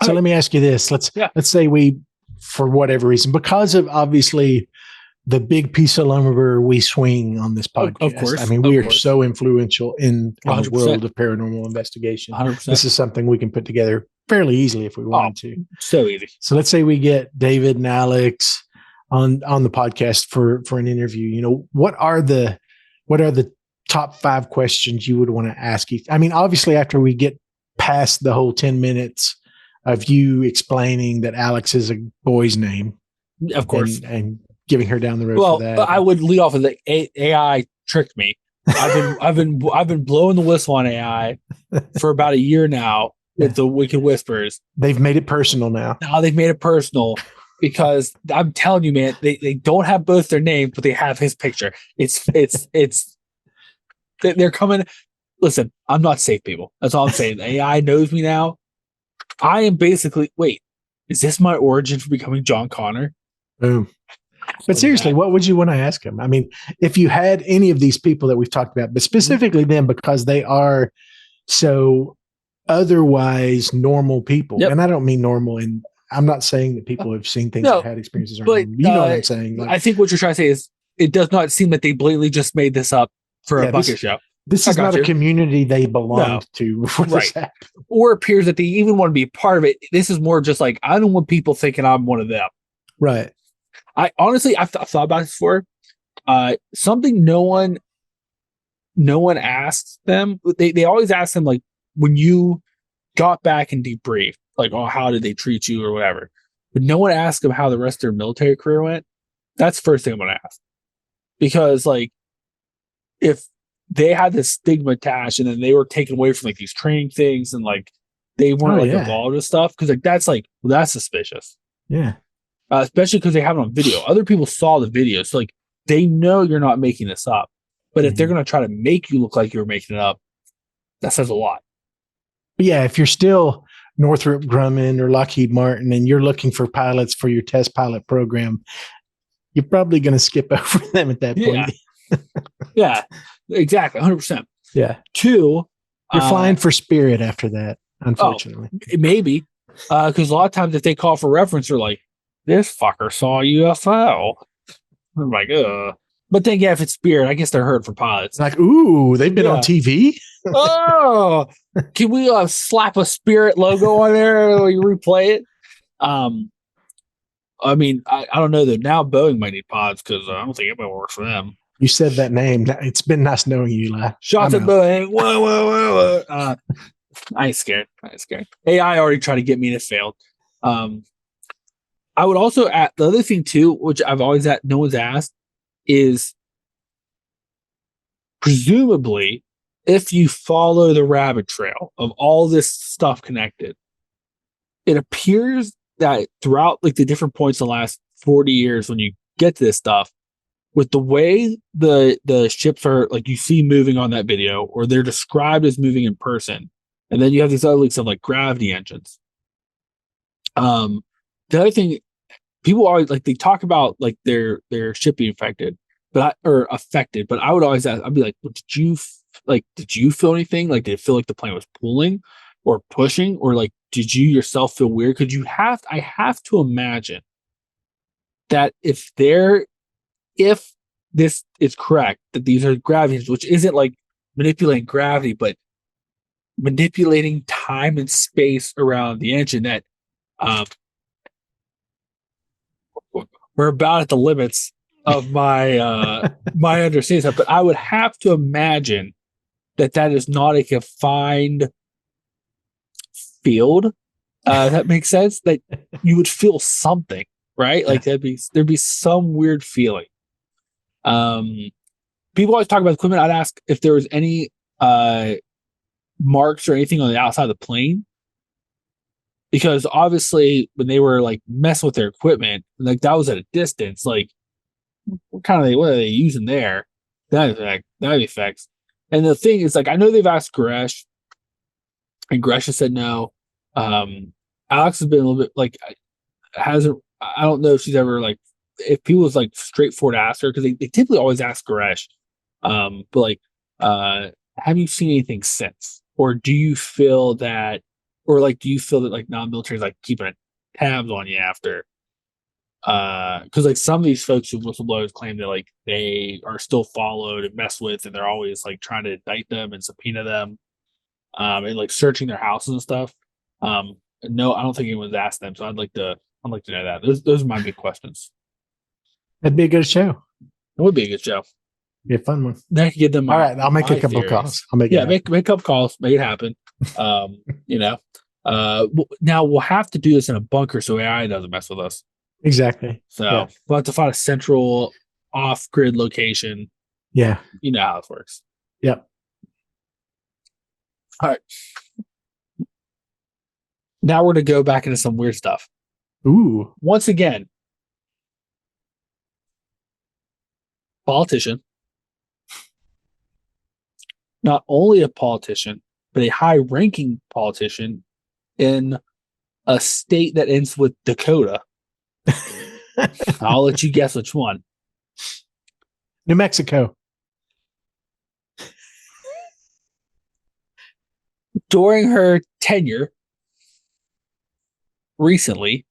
So let me ask you this. Let's say we, for whatever reason, because of obviously the big piece of lumber we swing on this podcast. Of course. I mean, we are so influential in the 100%. World of paranormal investigation. 100%. This is something we can put together fairly easily if we wanted to. So easy. So let's say we get David and Alex on the podcast for an interview. You know, what are the top 5 questions you would want to ask? I mean, obviously, after we get past the whole 10 minutes of you explaining that Alex is a boy's name, of course, and giving her down the road for that. I would lead off with the AI tricked me. I've been blowing the whistle on AI for about a year now with the Wicked Whispers. They've made it personal now. Now they've made it personal because I'm telling you, man, they don't have both their names, but they have his picture. They're coming. Listen, I'm not safe, people. That's all I'm saying. The AI knows me now. I am basically, wait, is this my origin for becoming John Connor? Boom. But seriously, what would you want to ask him? I mean, if you had any of these people that we've talked about, but specifically them because they are so otherwise normal people. And I don't mean normal, and I'm not saying that people have seen things or had experiences. But you know what I'm saying? Like, I think what you're trying to say is it does not seem that they blatantly just made this up for a bucket show. This is not a community they belonged to before this happened. Or appears that they even want to be part of it. This is more just like, I don't want people thinking I'm one of them. Right. I honestly, I've thought about this before. Something no one asked them. They always ask them, like, when you got back and debriefed, like, oh, how did they treat you or whatever. But no one asked them how the rest of their military career went. That's the first thing I'm going to ask. Because, like, if they had this stigma attached and then they were taken away from like these training things and like they weren't involved with stuff, because like that's suspicious. Yeah. Especially because they have it on video. Other people saw the video, so like they know you're not making this up. But if they're going to try to make you look like you were making it up, that says a lot. But yeah, if you're still Northrop Grumman or Lockheed Martin and you're looking for pilots for your test pilot program, you're probably going to skip over them at that point. Yeah, exactly. 100%. Yeah. 2, you're flying for Spirit after that, unfortunately. Maybe. Because a lot of times if they call for reference, they're like, this fucker saw a UFO. I'm like, But then, if it's Spirit, I guess they're heard for pilots. Like, ooh, they've been on TV? Oh, can we slap a Spirit logo on there while you replay it? I mean, I don't know that now Boeing might need pods because I don't think anybody works for them. You said that name. It's been nice knowing you, Eli. Shots at Boeing. Whoa. I ain't scared. AI already tried to get me and it failed. I would also add the other thing too, which I've always no one's asked, is presumably if you follow the rabbit trail of all this stuff connected, it appears that throughout like the different points in the last 40 years when you get to this stuff, with the way the ships are, like, you see moving on that video, or they're described as moving in person, and then you have these other leaks of like gravity engines. The other thing, people always like, they talk about like their ship being affected, or affected, but I would always ask, I'd be like, well, did you feel anything? Like, did it feel like the plane was pulling or pushing, or like, did you yourself feel weird? Because I have to imagine that if this is correct, that these are gravity, which isn't like manipulating gravity, but manipulating time and space around the engine, that um, we're about at the limits of my my understanding. But I would have to imagine that is not a confined field. That makes sense. That you would feel something, right? Like there'd be some weird feeling. People always talk about equipment. I'd ask if there was any marks or anything on the outside of the plane, because obviously when they were like messing with their equipment, like that was at a distance. Like, what are they using there? That affects. And the thing is, like, I know they've asked Gresh, and Gresh has said no. Alex has been a little bit like, hasn't. I don't know if she's ever like, if people was like straightforward ask her, because they typically always ask Gresh. But like, have you seen anything since, or do you feel that, like non-military is like keeping tabs on you after? Because like some of these folks who whistleblowers claim that like they are still followed and messed with, and they're always like trying to indict them and subpoena them, and like searching their houses and stuff. No, I don't think anyone's asked them, so I'd like to know that. Those are my big questions. That'd be a good show. It would be a good show. Be a fun one. Then I could give them all right. I'll make a couple of calls. I'll make make a couple calls, make it happen. Now we'll have to do this in a bunker so AI doesn't mess with us. Exactly. So we'll have to find a central off-grid location. Yeah. You know how it works. Yep. All right. Now we're going to go back into some weird stuff. Ooh. Once again, politician. Not only a politician, but a high-ranking politician in a state that ends with Dakota. I'll let you guess which one. New Mexico. During her tenure recently,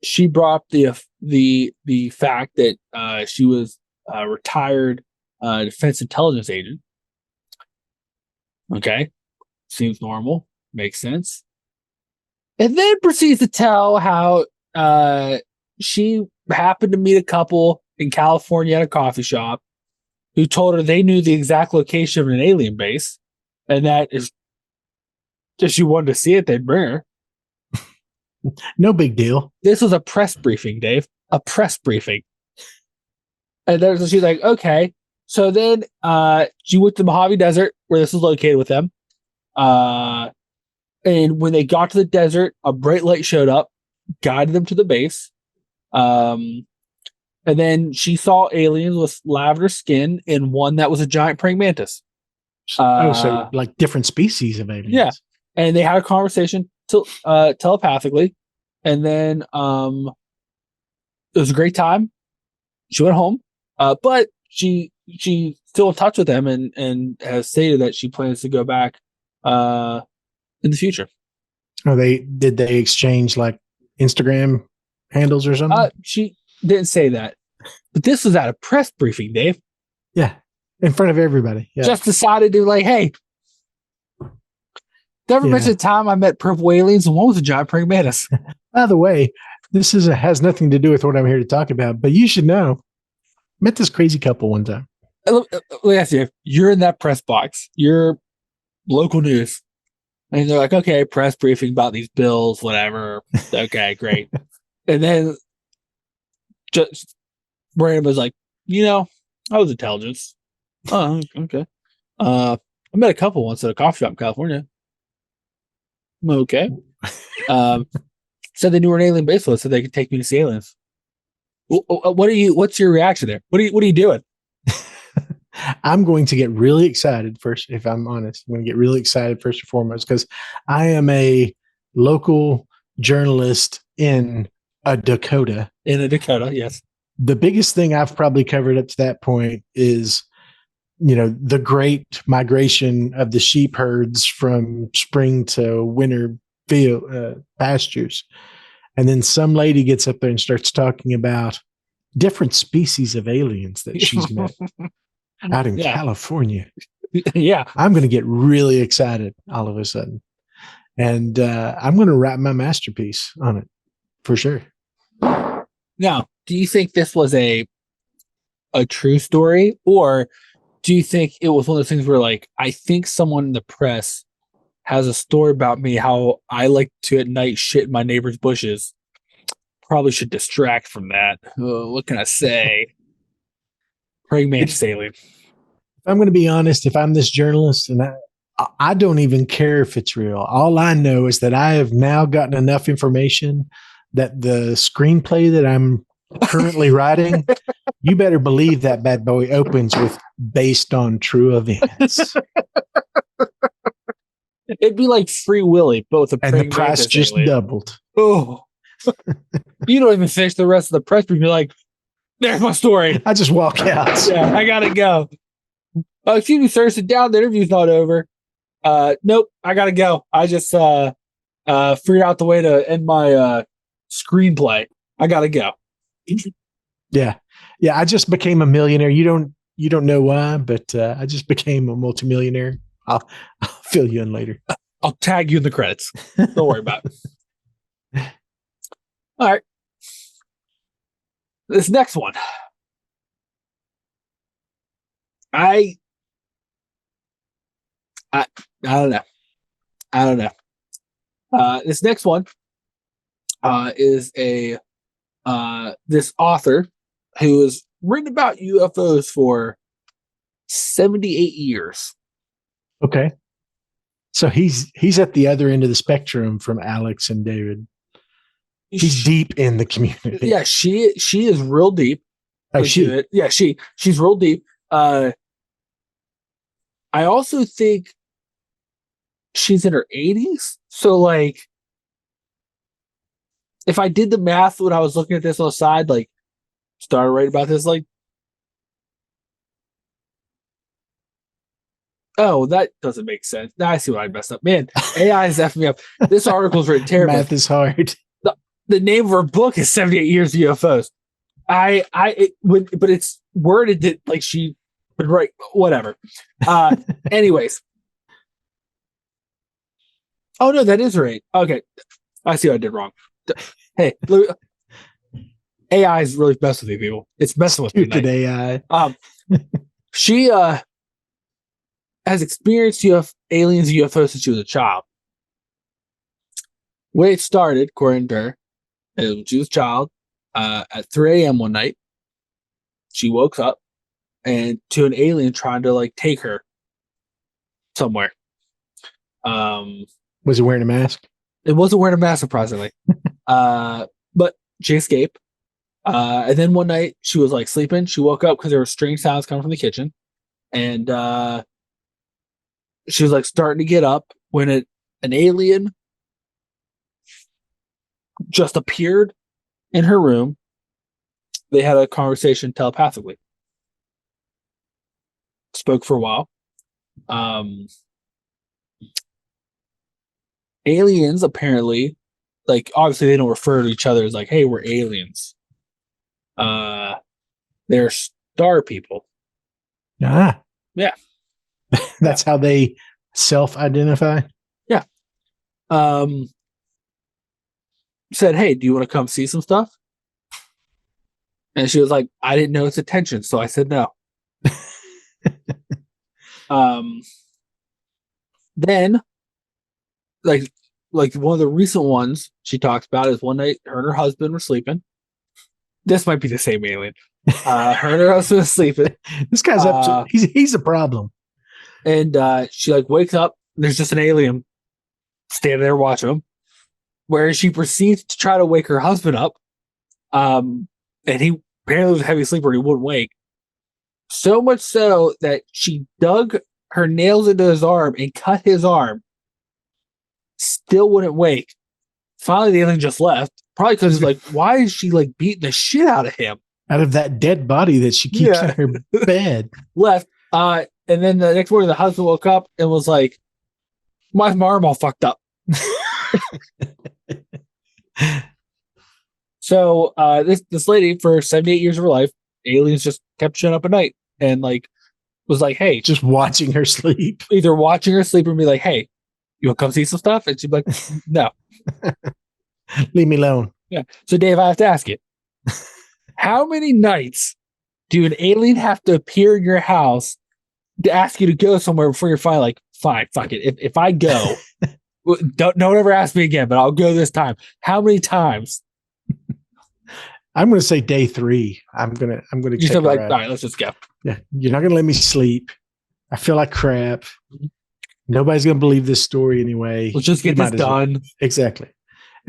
she brought up the fact that she was a retired defense intelligence agent. Okay, seems normal, makes sense. And then proceeds to tell how she happened to meet a couple in California at a coffee shop who told her they knew the exact location of an alien base, and that if she wanted to see it, they'd bring her. No big deal. This was a press briefing, Dave. A press briefing. And then she's like, okay. So then she went to the Mojave Desert, where this is located with them. And when they got to the desert, a bright light showed up, guided them to the base. And then she saw aliens with lavender skin and one that was a giant praying mantis. So like different species of aliens. Yeah. And they had a conversation telepathically. And then it was a great time. She went home. But she's still in touch with them and has stated that she plans to go back in the future. Did they exchange like Instagram handles or something? She didn't say that, but this was at a press briefing, Dave. Yeah, in front of everybody. Yeah. Just decided to like, hey, never mentioned the time I met purple aliens and one was a giant praying mantis. By the way, this has nothing to do with what I'm here to talk about, but you should know. I met this crazy couple one time. Let me ask you, you're in that press box, you're local news. And they're like, okay, press briefing about these bills, whatever. Okay, great. And then just Brandon was like, I was intelligence. Oh, okay. I met a couple once at a coffee shop in California. Okay. Said they knew where an alien base was so they could take me to see aliens. What's your reaction there? What are you doing? I'm going to get really excited first, if I'm honest. I'm going to get really excited first and foremost because I am a local journalist in a Dakota. In a Dakota, yes. The biggest thing I've probably covered up to that point is, the great migration of the sheep herds from spring to winter field pastures. And then some lady gets up there and starts talking about different species of aliens that she's met out in California. Yeah. I'm going to get really excited all of a sudden. And I'm going to write my masterpiece on it for sure. Now, do you think this was a true story, or do you think it was one of those things where, like, I think someone in the press has a story about me, how I like to at night shit in my neighbor's bushes? Probably should distract from that. What can I say? Praying mantis alien. If I'm going to be honest, if I'm this journalist, and I don't even care if it's real. All I know is that I have now gotten enough information that the screenplay that I'm currently writing, you better believe that bad boy opens with based on true events. It'd be like Free Willy, both a and the price just alien. Doubled. Oh, you don't even finish the rest of the press brief. You're like, there's my story. I just walk out. Yeah, I gotta go. Excuse me, sir. Sit down. The interview's not over. Nope, I gotta go. I just figured out the way to end my screenplay. I gotta go. Yeah. I just became a millionaire. You don't know why, but I just became a multimillionaire. I'll fill you in later. I'll tag you in the credits. Don't worry about it. All right. This next one. I don't know. This next one is this author who has written about UFOs for 78 years. Okay. So he's at the other end of the spectrum from Alex and David. He's deep in the community. Yeah, she is real deep. Oh, she's real deep. I also think she's in her 80s. So, like, if I did the math when I was looking at this on the side, like, started writing about this, like, oh, that doesn't make sense. Now I see what I messed up. Man, AI is effing me up. This article's written terrible. Math is hard. The name of her book is 78 Years of UFOs. But it's worded that, like, she would write, whatever. Anyways. Oh, no, that is right. Okay. I see what I did wrong. Hey, AI is really messing with you people. It's messing with me. Stupid AI. She has experienced aliens and UFOs since she was a child. Way it started, according to her, when she was a child, at 3 a.m. one night, she woke up and to an alien trying to, like, take her somewhere. Was it wearing a mask? It wasn't wearing a mask, surprisingly. But she escaped. And then one night she was, like, sleeping. She woke up because there were strange sounds coming from the kitchen. And she was, like, starting to get up when an alien just appeared in her room. They had a conversation telepathically. Spoke for a while. Aliens apparently, like, obviously they don't refer to each other as, like, hey, we're aliens. They're star people. Ah. Yeah. That's how they self-identify? Yeah. Said, hey, do you want to come see some stuff? And she was like, I didn't know its attention, so I said no. Then, like one of the recent ones she talks about is one night her and her husband were sleeping. This might be the same alien. Her and her husband was sleeping. This guy's up. He's a problem. And she, like, wakes up. And there's just an alien standing there watching him. Where she proceeds to try to wake her husband up. and he apparently was a heavy sleeper and he wouldn't wake. So much so that she dug her nails into his arm and cut his arm. Still wouldn't wake. Finally, the alien just left. Probably because like, why is she like beating the shit out of him? Out of that dead body that she keeps in her bed. Left. And then the next morning, the husband woke up and was like, my arm all fucked up. So this lady, for 78 years of her life, aliens just kept showing up at night and like was like, hey, just watching her sleep. Either watching her sleep or be like, hey, you want to come see some stuff? And she'd be like, no. Leave me alone. Yeah. So Dave, I have to ask you, how many nights do an alien have to appear in your house to ask you to go somewhere before you're finally like, fine, fuck it. If I go, don't ever ask me again, but I'll go this time. How many times? I'm going to say day 3. I'm going to just like, all right, let's just go. Yeah. You're not going to let me sleep. I feel like crap. Nobody's going to believe this story anyway. Let's just get this done. Exactly.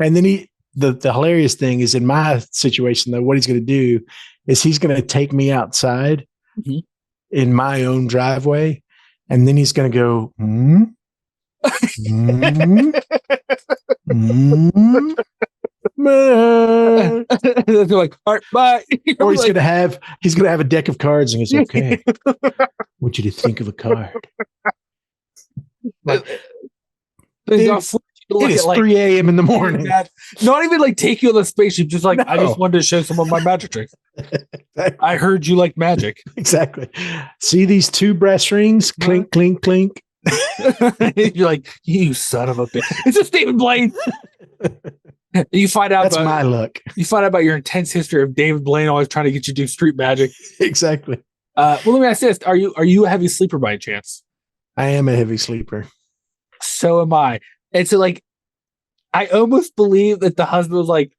And then the hilarious thing is in my situation though, what he's going to do is he's going to take me outside in my own driveway. And then he's going to go, They're like, all right, bye. Or he's gonna have a deck of cards and he's okay. I want you to think of a card. Like, it is 3 a.m. in the morning. Not even like take you on the spaceship, just like, no. I just wanted to show some of my magic tricks. I heard you like magic. Exactly. See these 2 brass rings? Clink, clink, clink. You're like, you son of a bitch. It's just David Blaine. You find out that's my luck. You find out about your intense history of David Blaine always trying to get you to do street magic. Exactly. Well, let me ask this: Are you a heavy sleeper by chance? I am a heavy sleeper. So am I. And so, like, I almost believe that the husband was like,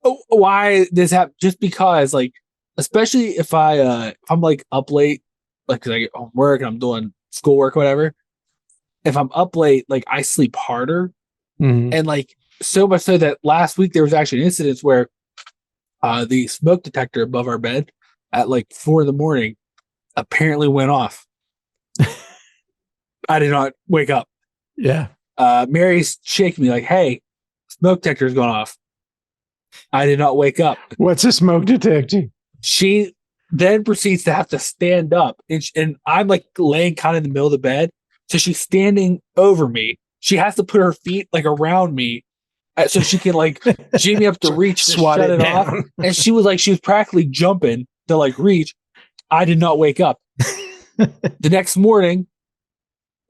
"Oh, why this happened?" Just because, like, especially if I'm like up late, like, 'cause I get home work and I'm doing schoolwork or whatever. If I'm up late, like, I sleep harder, and like. So much so that last week there was actually an incident where the smoke detector above our bed at like 4 a.m. apparently went off. I did not wake up. Yeah. Mary's shaking me like, hey, smoke detector's gone off. I did not wake up. What's a smoke detector? She then proceeds to have to stand up. And I'm like laying kind of in the middle of the bed. So she's standing over me. She has to put her feet like around me. So she can like jimmy up to reach to shut it off. And she was practically jumping to like reach. I did not wake up. The next morning,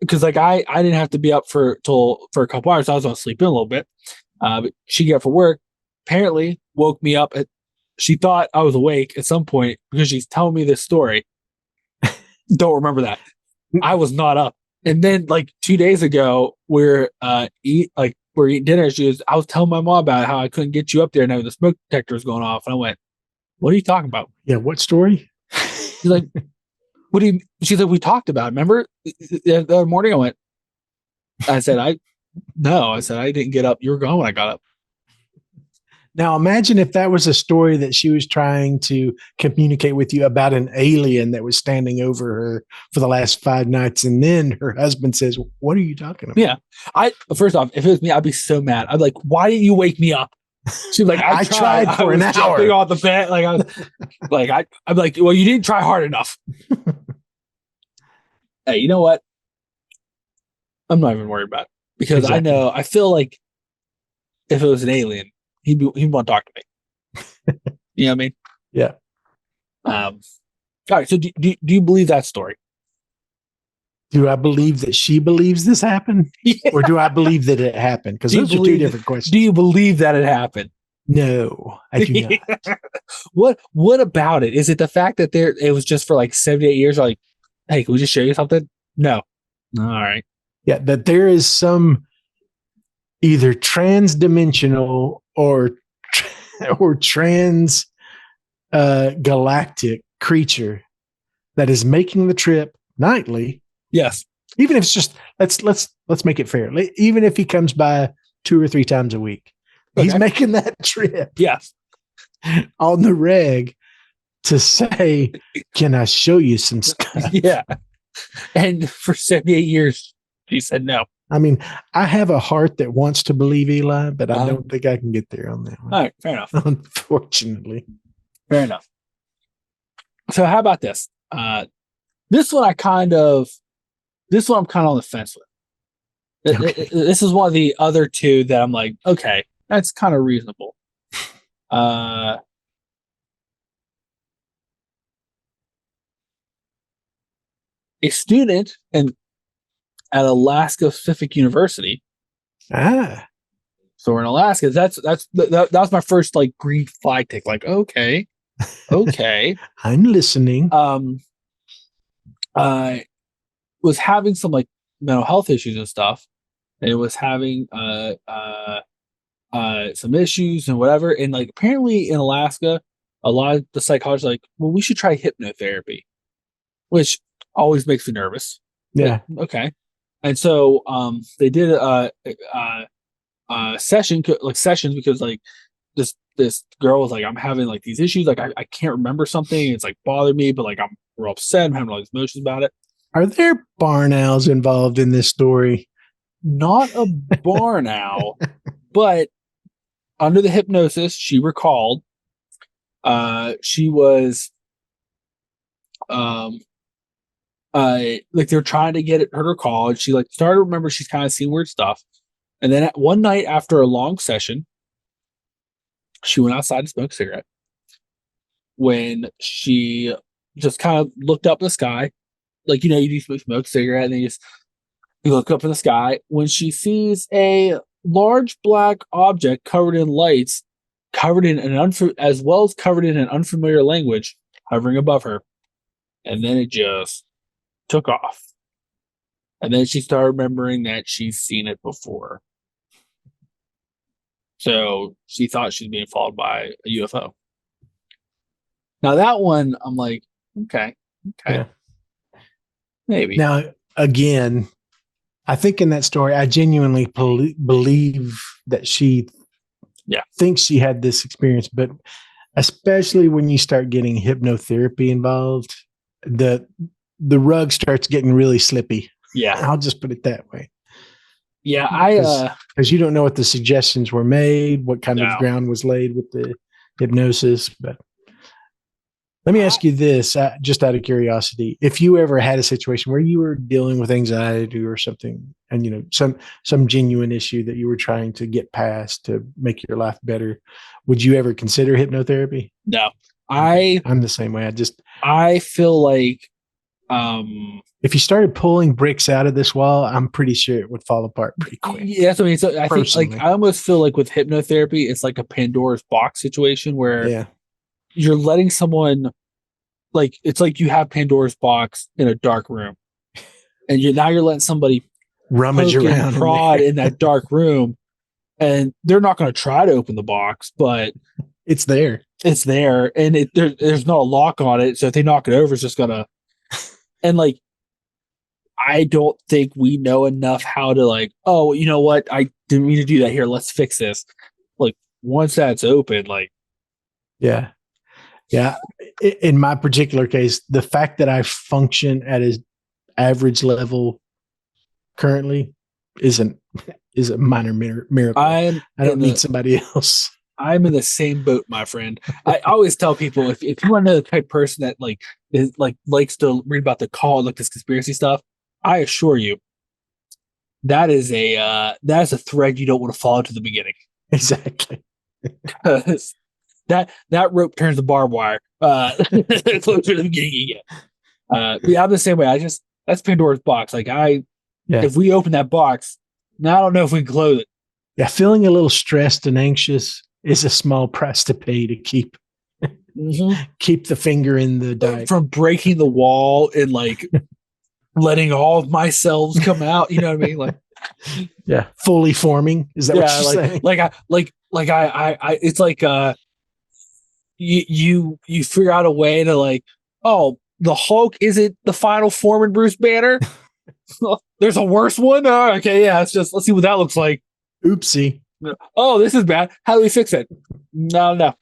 because like I didn't have to be up for a couple hours. So I was going to sleep in a little bit. But she got up for work. Apparently woke me up. She thought I was awake at some point because she's telling me this story. Don't remember that. I was not up. And then like 2 days ago, we're eating dinner. I was telling my mom about how I couldn't get you up there and the smoke detector was going off. And I went, what are you talking about? Yeah. What story? She's like, what do you, she's like, we talked about it. Remember the other morning? I said, I didn't get up. You were gone when I got up. Now imagine if that was a story that she was trying to communicate with you about an alien that was standing over her for the last 5 nights. And then her husband says, what are you talking about? Yeah. First off, if it was me, I'd be so mad. I'd be like, why didn't you wake me up? She's like, I tried for an hour. Jumping off the bed. Like, I was like, I'm like, well, you didn't try hard enough. Hey, you know what? I'm not even worried about it because exactly. I feel like if it was an alien, he'd want to talk to me. You know what I mean? Yeah. All right. So do you believe that story? Do I believe that she believes this happened? Yeah. Or do I believe that it happened? Because those are 2 different questions. Do you believe that it happened? No, I do not. What about it? Is it the fact that it was just for like 78 years? Like, hey, can we just show you something? No. All right. Yeah, that there is some either trans-dimensional or trans galactic creature that is making the trip nightly. Yes. Even if it's just let's make it fair. Even if he comes by 2 or 3 times a week, he's making that trip. Yes. on the reg to say, "Can I show you some stuff?" Yeah. And for 78 years, she said no. I mean, I have a heart that wants to believe Eli, but I don't think I can get there on that one. All right, fair enough. Unfortunately. Fair enough. So how about this? This one I'm kind of on the fence with. Okay. This is one of the other two that I'm like, okay, that's kind of reasonable. A student at Alaska Pacific University. So we're in Alaska. That was my first like green flag tick. Like, okay. I'm listening. Was having some like mental health issues and stuff. And it was having some issues and whatever. And like apparently in Alaska, a lot of the psychologists are like, well, we should try hypnotherapy, which always makes me nervous. Yeah. But, okay. And so they did a sessions because like this girl was like, I'm having like these issues, like I can't remember something, it's like bothered me, but like I'm real upset, I'm having all these emotions about it. Are there barn owls involved in this story? Not a barn owl, but under the hypnosis, she recalled she was like they were trying to get her to call, and she like started to remember she's kind of seen weird stuff. And then one night after a long session, she went outside to smoke a cigarette. When she just kind of looked up in the sky, like, you know, you do smoke a cigarette and then you look up in the sky, when she sees a large black object covered in lights, covered in as well as covered in an unfamiliar language, hovering above her. And then it just took off. And then she started remembering that she's seen it before. So she thought she was being followed by a UFO. Now that one, I'm like, okay. Yeah. Maybe. Now, again, I think in that story, I genuinely believe that she thinks she had this experience, but especially when you start getting hypnotherapy involved, the rug starts getting really slippy. Yeah. I'll just put it that way. Yeah, because you don't know what the suggestions were made, what kind of ground was laid with the hypnosis. But let me ask you this, just out of curiosity: if you ever had a situation where you were dealing with anxiety or something, and you know some genuine issue that you were trying to get past to make your life better, would you ever consider hypnotherapy? No, I'm the same way. I feel like if you started pulling bricks out of this wall, I'm pretty sure it would fall apart pretty quick. Yeah, so I mean, so I think like I almost feel like with hypnotherapy, it's like a Pandora's box situation where you're letting someone, like, it's like you have Pandora's box in a dark room, and you're letting somebody rummage around, prod in that dark room, and they're not going to try to open the box, but it's there, and there's not a lock on it, so if they knock it over, it's just gonna. And like, I don't think we know enough how to like, oh, you know what? I didn't mean to do that. Here, let's fix this. Like, once that's open, like, yeah. In my particular case, the fact that I function at an average level currently is a minor miracle. I don't need somebody else. I'm in the same boat, my friend. I always tell people, if you want to know the type of person that like is like likes to read about the call, like this conspiracy stuff, I assure you that is a thread you don't want to follow to the beginning. Exactly. Because that rope turns the barbed wire closer to the beginning you get. Yeah, I'm the same way. That's Pandora's box. Like if we open that box, now I don't know if we can close it. Yeah, feeling a little stressed and anxious is a small price to pay to keep the finger in the dike. From breaking the wall and like letting all of my cells come out, you know what I mean? Like, yeah, fully forming. Is that what you're saying? I it's like you figure out a way to like, oh, the Hulk isn't the final form in Bruce Banner. There's a worse one. Oh, okay, yeah, let's see what that looks like. Oopsie. Oh, this is bad. How do we fix it? No.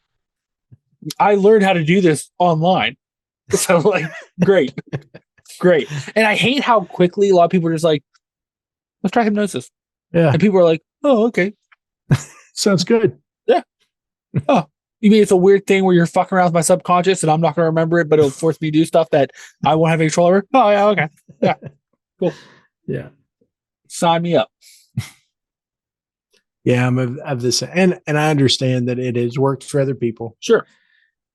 I learned how to do this online. So like, great. And I hate how quickly a lot of people are just like, let's try hypnosis. Yeah. And people are like, oh, okay. Sounds good. Yeah. Oh, you mean it's a weird thing where you're fucking around with my subconscious and I'm not going to remember it, but it'll force me to do stuff that I won't have any control over? Oh, yeah, okay. Yeah. Cool. Yeah. Sign me up. Yeah, I'm of this, and I understand that it has worked for other people. Sure.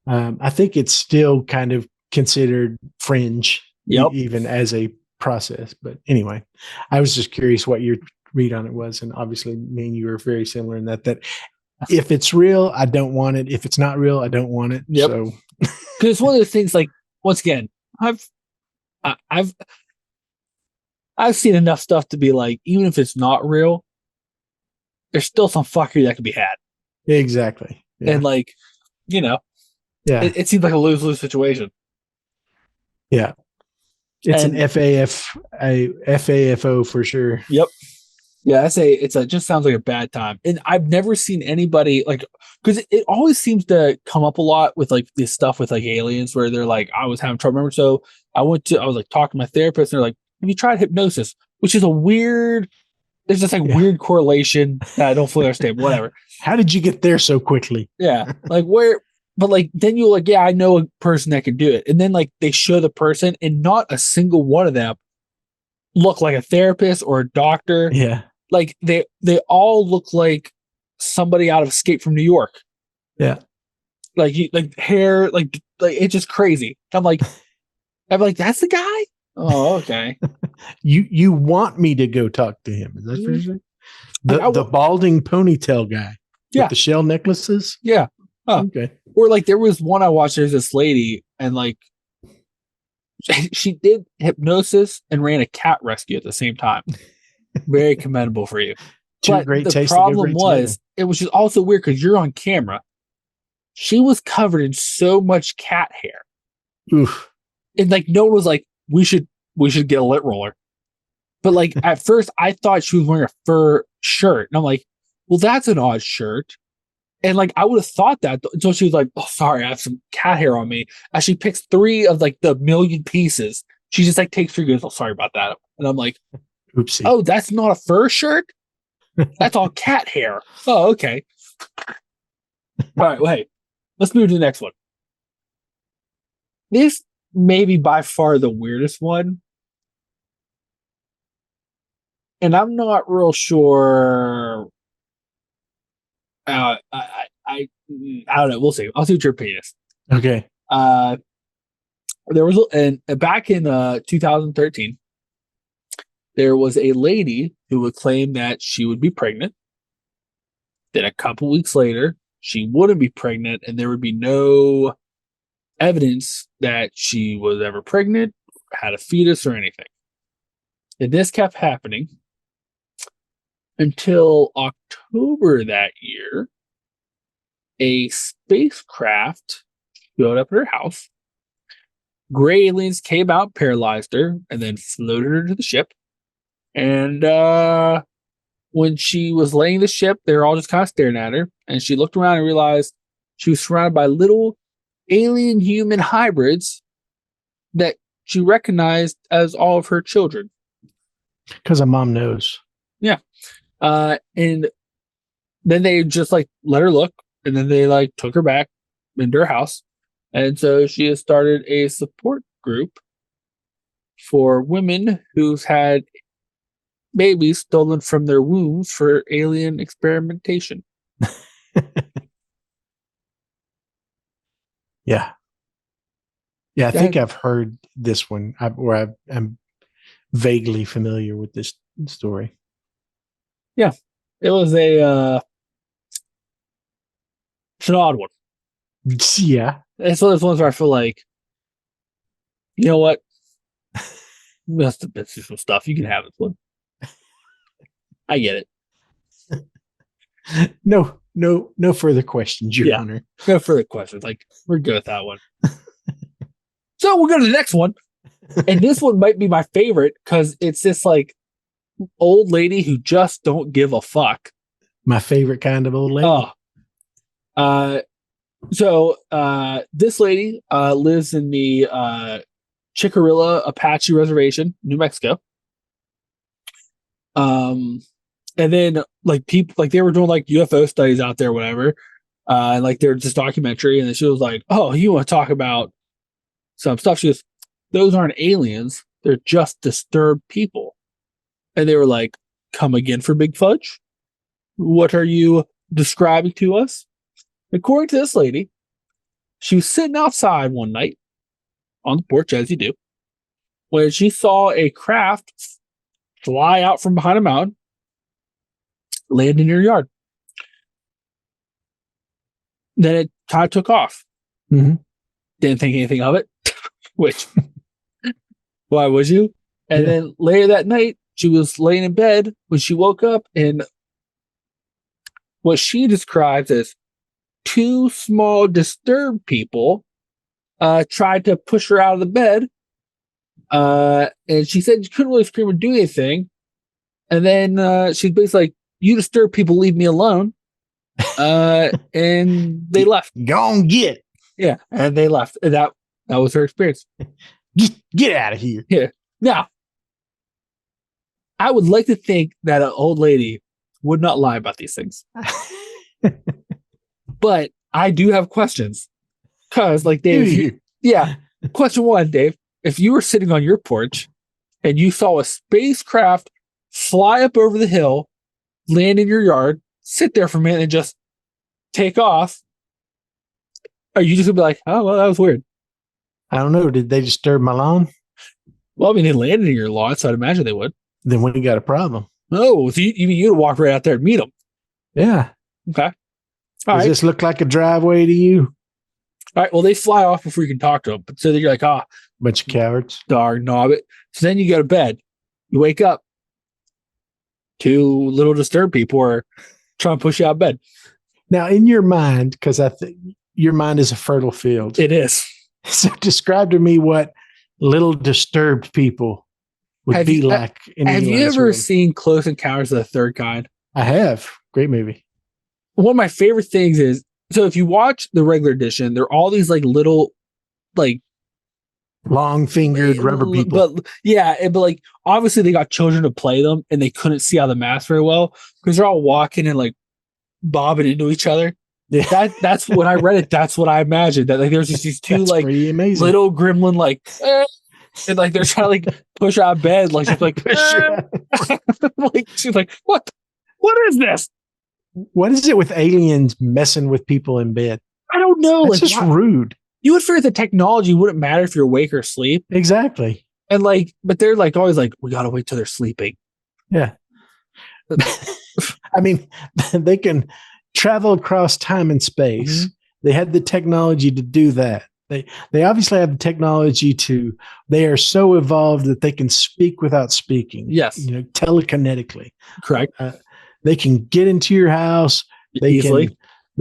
I think it's still kind of considered fringe, even as a process. But anyway, I was just curious what your read on it was, and obviously, me and you are very similar in that if it's real, I don't want it. If it's not real, I don't want it. Yep. So, because it's one of those things. Like, once again, I've seen enough stuff to be like, even if it's not real, there's still some fuckery that can be had. Exactly. Yeah. And like, yeah, it seems like a lose-lose situation. Yeah. It's an FAFO for sure. Yep. Yeah, it just sounds like a bad time. And I've never seen anybody like, because it always seems to come up a lot with like this stuff with like aliens where they're like, I was having trouble. Remember, so I was like talking to my therapist and they're like, have you tried hypnosis? Which is there's this like weird correlation that I don't fully understand. Whatever. How did you get there so quickly? Yeah. Like but like then you're like, yeah, I know a person that can do it. And then like they show the person and not a single one of them look like a therapist or a doctor. Yeah. Like they all look like somebody out of Escape from New York. Yeah. Like hair, like it's just crazy. I'm like, that's the guy? Oh, okay. You want me to go talk to him? Is that what you're saying? The balding ponytail guy with the shell necklaces? Yeah. Oh. Okay. Or like there was one I watched, there's this lady and like she did hypnosis and ran a cat rescue at the same time. Very commendable for you. But the problem was, it was just also weird because you're on camera. She was covered in so much cat hair. Oof. And like no one was like, we should get a lint roller. But like at first I thought she was wearing a fur shirt. And I'm like, well, that's an odd shirt. And like I would have thought that until she was like, oh, sorry, I have some cat hair on me. As she picks 3 of like the million pieces, she just like takes 3 goes, oh, sorry about that. And I'm like, oopsie. Oh, that's not a fur shirt? That's all cat hair. Oh, okay. All right, wait. Let's move to the next one. This may be by far the weirdest one. And I'm not real sure. I don't know. We'll see. I'll see what your opinion is. Okay. There was back in 2013, there was a lady who would claim that she would be pregnant. Then a couple weeks later, she wouldn't be pregnant, and there would be no evidence that she was ever pregnant, had a fetus, or anything. And this kept happening until October that year. A spacecraft showed up at her house. Gray aliens came out, paralyzed her, and then floated her to the ship. And when she was laying the ship, they were all just kind of staring at her. And she looked around and realized she was surrounded by little alien-human hybrids that she recognized as all of her children. Because a mom knows. Yeah. And then they just like let her look. And then they like took her back into her house. And so she has started a support group for women who've had babies stolen from their wombs for alien experimentation. Yeah. Yeah, I think I've heard this one, I'm vaguely familiar with this story. Yeah. It was it's an odd one. Yeah. It's one of those ones where I feel like, you know what? Must have been through some stuff. You can have this one. I get it. No further questions, Your Honor. No further questions. Like, we're good with that one. So we'll go to the next one. And this one might be my favorite because it's this like old lady who just don't give a fuck. My favorite kind of old lady. Oh. So this lady lives in the Chickarilla Apache Reservation, New Mexico. And then like people like they were doing like UFO studies out there, whatever. And like they're just documentary, and then she was like, "Oh, you want to talk about some stuff?" She goes, "Those aren't aliens; they're just disturbed people." And they were like, "Come again for Big Fudge? What are you describing to us?" According to this lady, she was sitting outside one night on the porch, as you do, when she saw a craft fly out from behind a mountain, land in her yard. Then it kind of took off. Mm-hmm. Didn't think anything of it, which, why would you? And then later that night, she was laying in bed when she woke up, and what she describes as two small disturbed people tried to push her out of the bed. And she said she couldn't really scream or do anything. And then she's basically like, "You disturb people, leave me alone." And they left. Go on, get. Yeah, and they left. And that was her experience. Get out of here. Yeah. Now, I would like to think that an old lady would not lie about these things. But I do have questions. Because, like, Dave, question one, Dave. If you were sitting on your porch and you saw a spacecraft fly up over the hill, land in your yard, sit there for a minute, and just take off, are you just going to be like, "Oh, well, that was weird"? I don't know. Did they disturb my lawn? Well, I mean, they landed in your lawn, so I'd imagine they would. Then we got a problem. Oh, so you'd walk right out there and meet them. Yeah. Okay. Does this look like a driveway to you? All right. Well, they fly off before you can talk to them. So then you're like, bunch of cowards. Darn knobbit. So then you go to bed. You wake up. Two little disturbed people are trying to push you out of bed. Now, in your mind, because I think your mind is a fertile field. It is. So describe to me what little disturbed people would be like. Have you ever seen Close Encounters of the Third Kind? I have. Great movie. One of my favorite things is, so if you watch the regular edition, there are all these like little, like long-fingered rubber people. But like obviously they got children to play them, and they couldn't see out of the mask very well because they're all walking and like bobbing into each other. Yeah. That's when I read it. That's what I imagined. That like there's just these two like little gremlin like, and like they're trying to like push out of bed. Like she's like, like she's like, what is this? What is it with aliens messing with people in bed? I don't know. It's like, just rude. You would figure the technology wouldn't matter if you're awake or asleep. Exactly. And like, but they're like always like, we gotta wait till they're sleeping. Yeah. I mean, they can travel across time and space. Mm-hmm. They had the technology to do that. They obviously have the technology to, they are so evolved that they can speak without speaking. Yes. Telekinetically. Correct. They can get into your house. They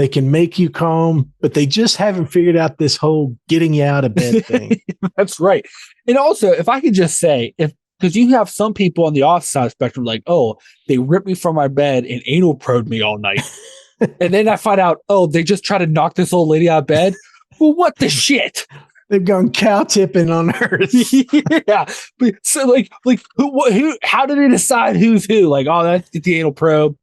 can make you calm, but they just haven't figured out this whole getting you out of bed thing. That's right. And also, if I could just say, because you have some people on the opposite side of the spectrum, like, oh, they ripped me from my bed and anal probed me all night. And then I find out, oh, they just try to knock this old lady out of bed. Well, what the shit? They've gone cow tipping on Earth. Yeah. So like who, how did they decide who's who? Like, oh, that's the anal probe.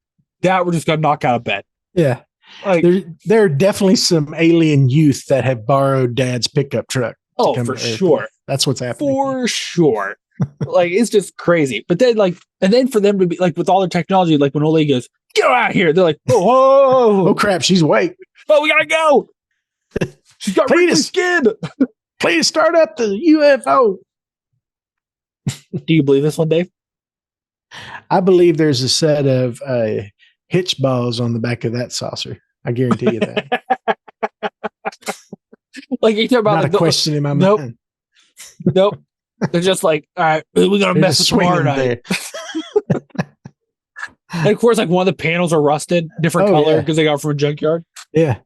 That we're just going to knock out of bed. Yeah. Like, there are definitely some alien youth that have borrowed dad's pickup truck. Oh, for sure. That's what's happening. For sure. Like, it's just crazy. But then, like, and then for them to be like, with all their technology, like when old lady goes, "Get out of here," they're like, "Oh, whoa. Oh crap, she's awake. Oh, we gotta go. She's got wrinkly skin. Please start up the UFO." Do you believe this one, Dave? I believe there's a set of hitch balls on the back of that saucer. I guarantee you that. Like you talk about, not like a question in my mind. Nope. They're just like, all right, we're gonna mess with tomorrow night. And of course, like one of the panels are rusted, different color because they got it from a junkyard. Yeah.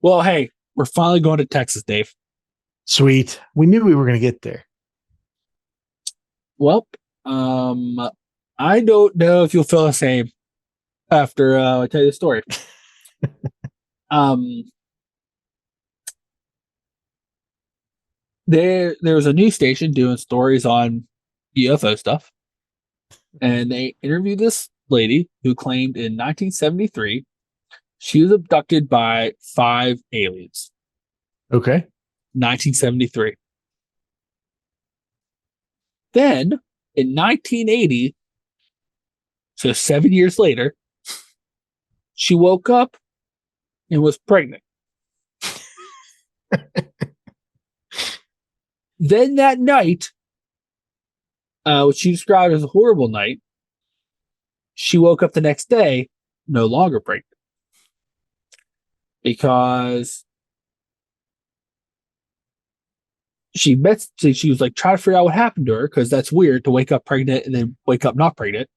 Well, hey, we're finally going to Texas, Dave. Sweet. We knew we were going to get there. Well, I don't know if you'll feel the same after I tell you the story. Um, there was a news station doing stories on UFO stuff, and they interviewed this lady who claimed in 1973 she was abducted by 5 aliens. Okay. 1973. Then in 1980, so 7 years later, she woke up and was pregnant. Then that night, which she described as a horrible night, she woke up the next day no longer pregnant. Because she was like trying to figure out what happened to her, because that's weird to wake up pregnant and then wake up not pregnant.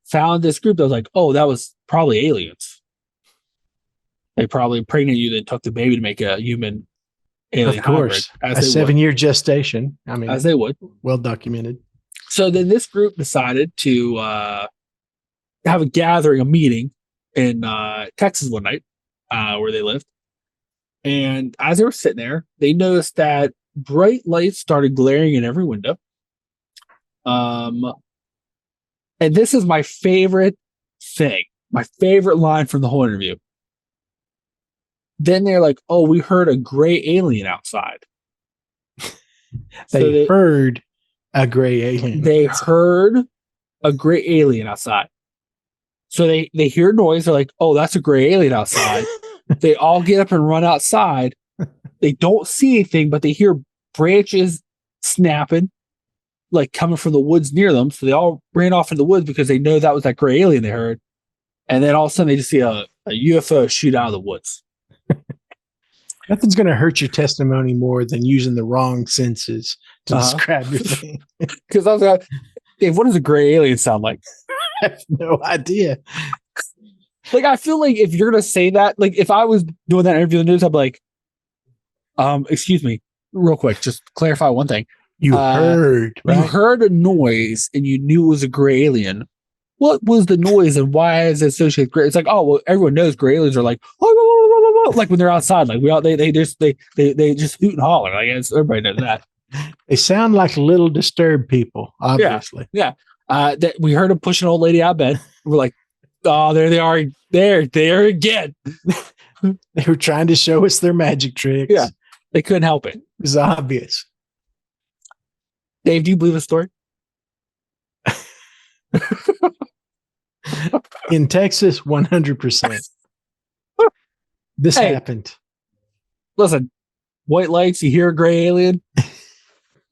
Found this group that was like, oh, that was probably aliens. They probably impregnated you, then took the baby to make a human alien of course hybrid. A 7-year gestation. I mean, as they would. Well documented. So then this group decided to have a gathering, a meeting in Texas one night, where they lived. And as they were sitting there, they noticed that bright lights started glaring in every window. And this is my favorite thing, my favorite line from the whole interview. Then they're like, oh, we heard a gray alien outside. They heard a gray alien. They heard a gray alien outside. So they hear noise. They're like, oh, that's a gray alien outside. They all get up and run outside. They don't see anything, but they hear branches snapping, like coming from the woods near them. So they all ran off in the woods because they know that was that gray alien they heard. And then all of a sudden they just see a UFO shoot out of the woods. Nothing's going to hurt your testimony more than using the wrong senses to describe your thing. Because I was like, Dave, what does a gray alien sound like? I have no idea. Like, I feel like if you're going to say that, like if I was doing that interview in the news, I'd be like, excuse me, real quick, just clarify one thing. You heard, right? You heard a noise and you knew it was a gray alien. What was the noise and why is it associated with gray? It's like, oh, well, everyone knows gray aliens are like, oh, like when they're outside, like they just hoot and holler. Like everybody knows that. They sound like little disturbed people, obviously. Yeah. That we heard them push an old lady out of bed. We're like, oh, there they are. There again. They were trying to show us their magic tricks. Yeah. They couldn't help it. It was obvious. Dave, do you believe the story? In Texas, 100%. This happened. Listen, white lights, you hear a gray alien.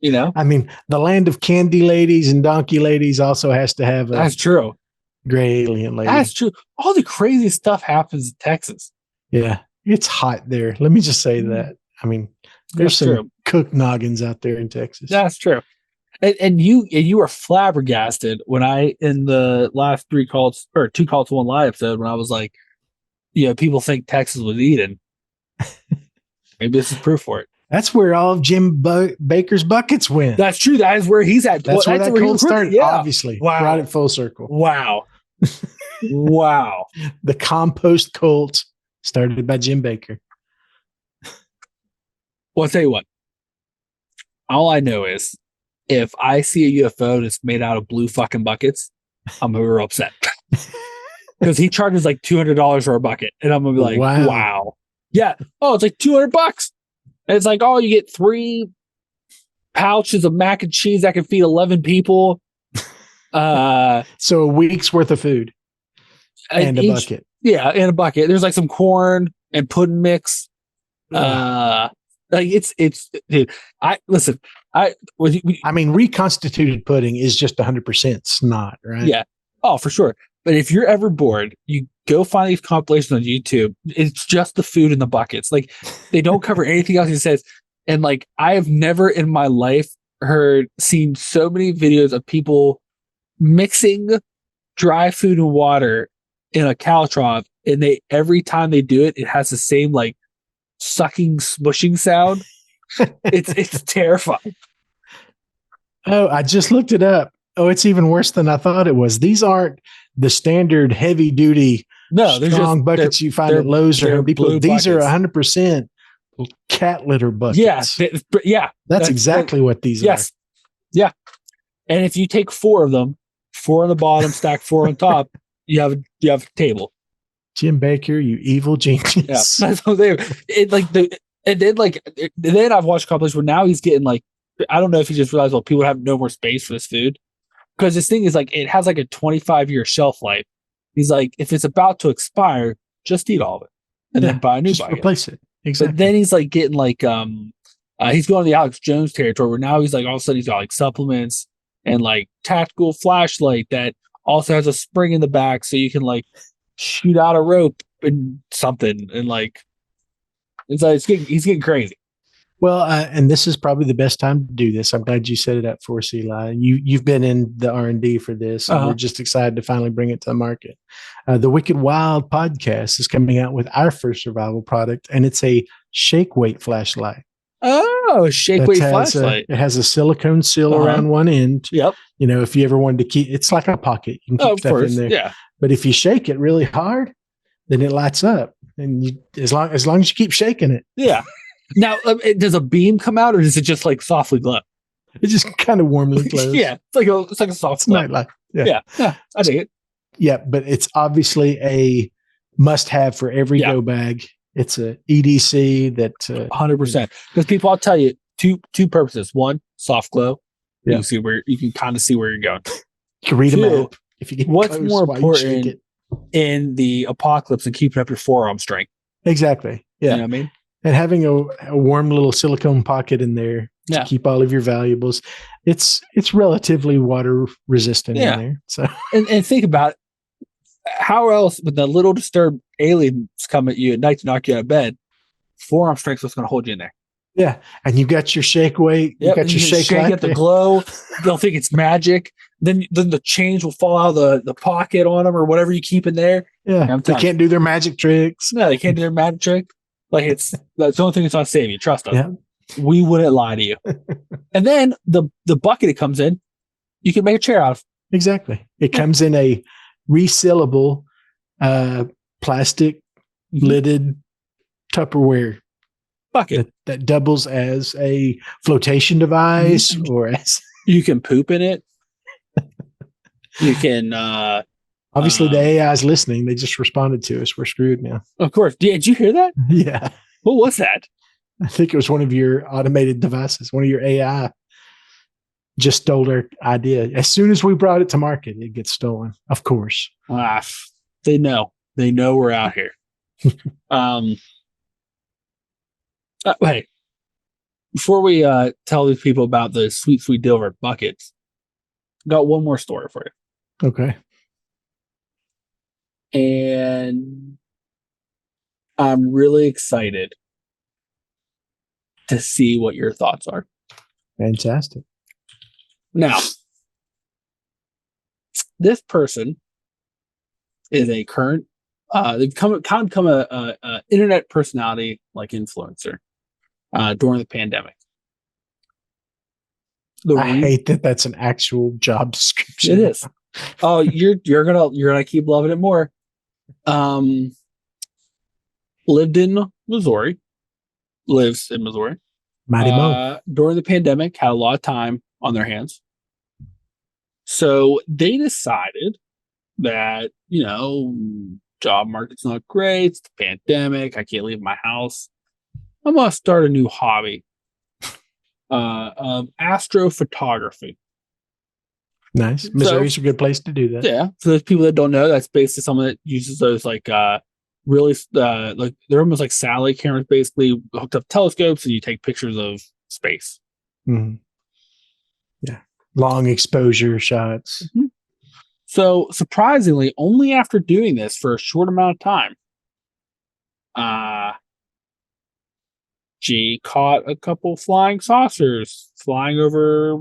You know? I mean, the land of candy ladies and donkey ladies also has to have a That's true. Gray alien lady. That's true. All the crazy stuff happens in Texas. Yeah. It's hot there. Let me just say that. I mean, there's some cooked noggins out there in Texas. That's true. And you were flabbergasted when I, in the last 2 calls to one live episode, when I was like, people think Texas was Eden. Maybe this is proof for it. That's where all of Jim Baker's buckets went. That's true. That is where he's at. That's where that cult started. Yeah. Obviously. Wow. Brought it full circle. Wow. Wow. The compost cult started by Jim Baker. Well, I'll tell you what. All I know is if I see a UFO that's made out of blue fucking buckets, I'm gonna be real upset. Because he charges like $200 for a bucket. And I'm gonna be like, wow. Yeah. Oh, it's like $200. And it's like, oh, you get 3 pouches of mac and cheese that can feed 11 people. So a week's worth of food. And a bucket. Yeah, and a bucket. There's like some corn and pudding mix. Like it's dude. I mean, reconstituted pudding is just 100% snot, right? Yeah. Oh, for sure. But if you're ever bored, you go find these compilations on YouTube. It's just the food in the buckets. Like they don't cover anything else he says. And like I have never in my life seen so many videos of people mixing dry food and water in a caltrough, and every time they do it, it has the same like sucking, smushing sound. It's terrifying. Oh, I just looked it up. Oh, it's even worse than I thought it was. These aren't the standard heavy duty, No, they're strong just buckets you find at Lowe's or Home Depot. These are 100% cat litter buckets. Yeah. That's exactly what these are. Yes. Yeah. And if you take 4 of them, 4 on the bottom, stack 4 on top, you have a table. Jim Baker, you evil genius. Yeah. That's what they then I've watched companies where now he's getting like, I don't know if he just realized, well, people have no more space for this food. Because this thing is like, it has like a 25-year shelf life. He's like, if it's about to expire, just eat all of it and then buy a new bag. Replace it. Exactly. But then he's like getting like he's going to the Alex Jones territory where now he's like, all of a sudden he's got like supplements and like tactical flashlight that also has a spring in the back so you can like shoot out a rope and something, and like it's like he's getting crazy. Well, and this is probably the best time to do this. I'm glad you set it up for us, Eli. You've been in the R&D for this, and we're just excited to finally bring it to the market. The Wicked Wild podcast is coming out with our first survival product, and it's a shake weight flashlight. Oh, shake weight flashlight! It has a silicone seal around one end. Yep. You know, if you ever wanted to keep, it's like a pocket. You can keep stuff in there. Yeah. But if you shake it really hard, then it lights up, and as long as you keep shaking it. Yeah. Now, does a beam come out, or does it just like softly glow? It just kind of warmly glows. Yeah, it's like a soft glow. Nightlight. Yeah, I dig it. Yeah, but it's obviously a must-have for every go bag. It's a EDC that 100%. Because people, I'll tell you, two purposes. One, soft glow. You can kind of see where you're going. You can read a map. If you get what's more important in the apocalypse and keeping up your forearm strength? Exactly. Yeah, you know what I mean. And having a warm little silicone pocket in there to keep all of your valuables, it's relatively water resistant in there. So and think about it. How else, when the little disturbed aliens come at you at night to knock you out of bed, forearm strength is going to hold you in there. Yeah, and you got your shake weight. You got your shake light. Get the glow. They'll think it's magic. Then the change will fall out of the pocket on them or whatever you keep in there. Yeah, they can't do their magic tricks. No, they can't do their magic trick. Like that's the only thing that's not saving you. Trust us. Yeah. We wouldn't lie to you. And then the bucket it comes in, you can make a chair out of. Exactly. It comes in a resealable plastic lidded Tupperware bucket that doubles as a flotation device, or as you can poop in it. You can obviously the AI is listening. They just responded to us. We're screwed now. Of course. Did you hear that? Yeah. What was that? I think it was one of your automated devices. One of your AI just stole our idea. As soon as we brought it to market, it gets stolen. Of course. They know. They know we're out here. Hey, before we tell these people about the sweet, sweet deal of buckets, got one more story for you. Okay. And I'm really excited to see what your thoughts are. Fantastic. Now, this person is a current, they've kind of become a internet personality, like influencer, during the pandemic. I hate that that's an actual job description. It is. Oh, you're gonna keep loving it more. Lives in Missouri. Mighty Mo. During the pandemic, had a lot of time on their hands. So they decided that, job market's not great. It's the pandemic. I can't leave my house. I'm going to start a new hobby of astrophotography. Nice. Missouri's a good place to do that. Yeah. For those people that don't know, that's basically someone that uses those really like they're almost like satellite cameras, basically hooked up telescopes, and you take pictures of space. Mm-hmm. Yeah. Long exposure shots. Mm-hmm. So surprisingly, only after doing this for a short amount of time, she caught a couple flying saucers flying over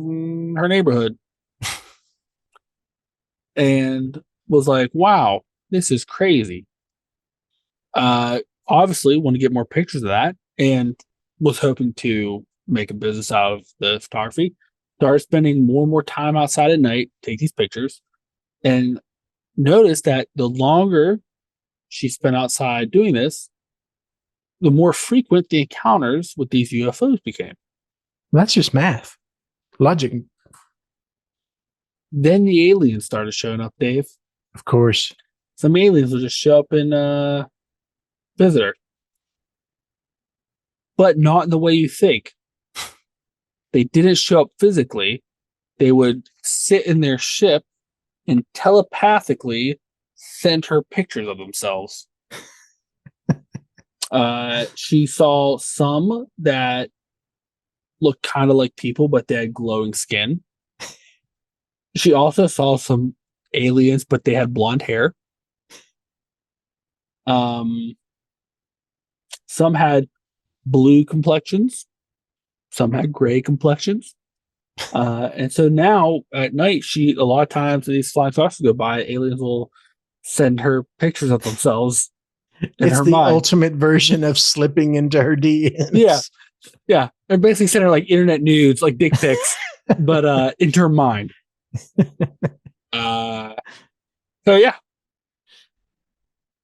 her neighborhood and was like, wow, this is crazy. Obviously want to get more pictures of that and was hoping to make a business out of the photography. started spending more and more time outside at night, take these pictures, and noticed that the longer she spent outside doing this, the more frequent the encounters with these UFOs became. That's just math. Logic. Then the aliens started showing up, Dave. Of course. Some aliens will just show up and visit her. But not in the way you think. They didn't show up physically. They would sit in their ship and telepathically send her pictures of themselves. She saw some that looked kind of like people, but they had glowing skin. She also saw some aliens, but they had blonde hair. Some had blue complexions. Some had gray complexions. And so now at night, a lot of times these flying saucers go by, aliens will send her pictures of themselves. It's the ultimate version of slipping into her DMs. Yeah. Yeah. And basically send her like internet nudes, like dick pics, but into her mind. So yeah.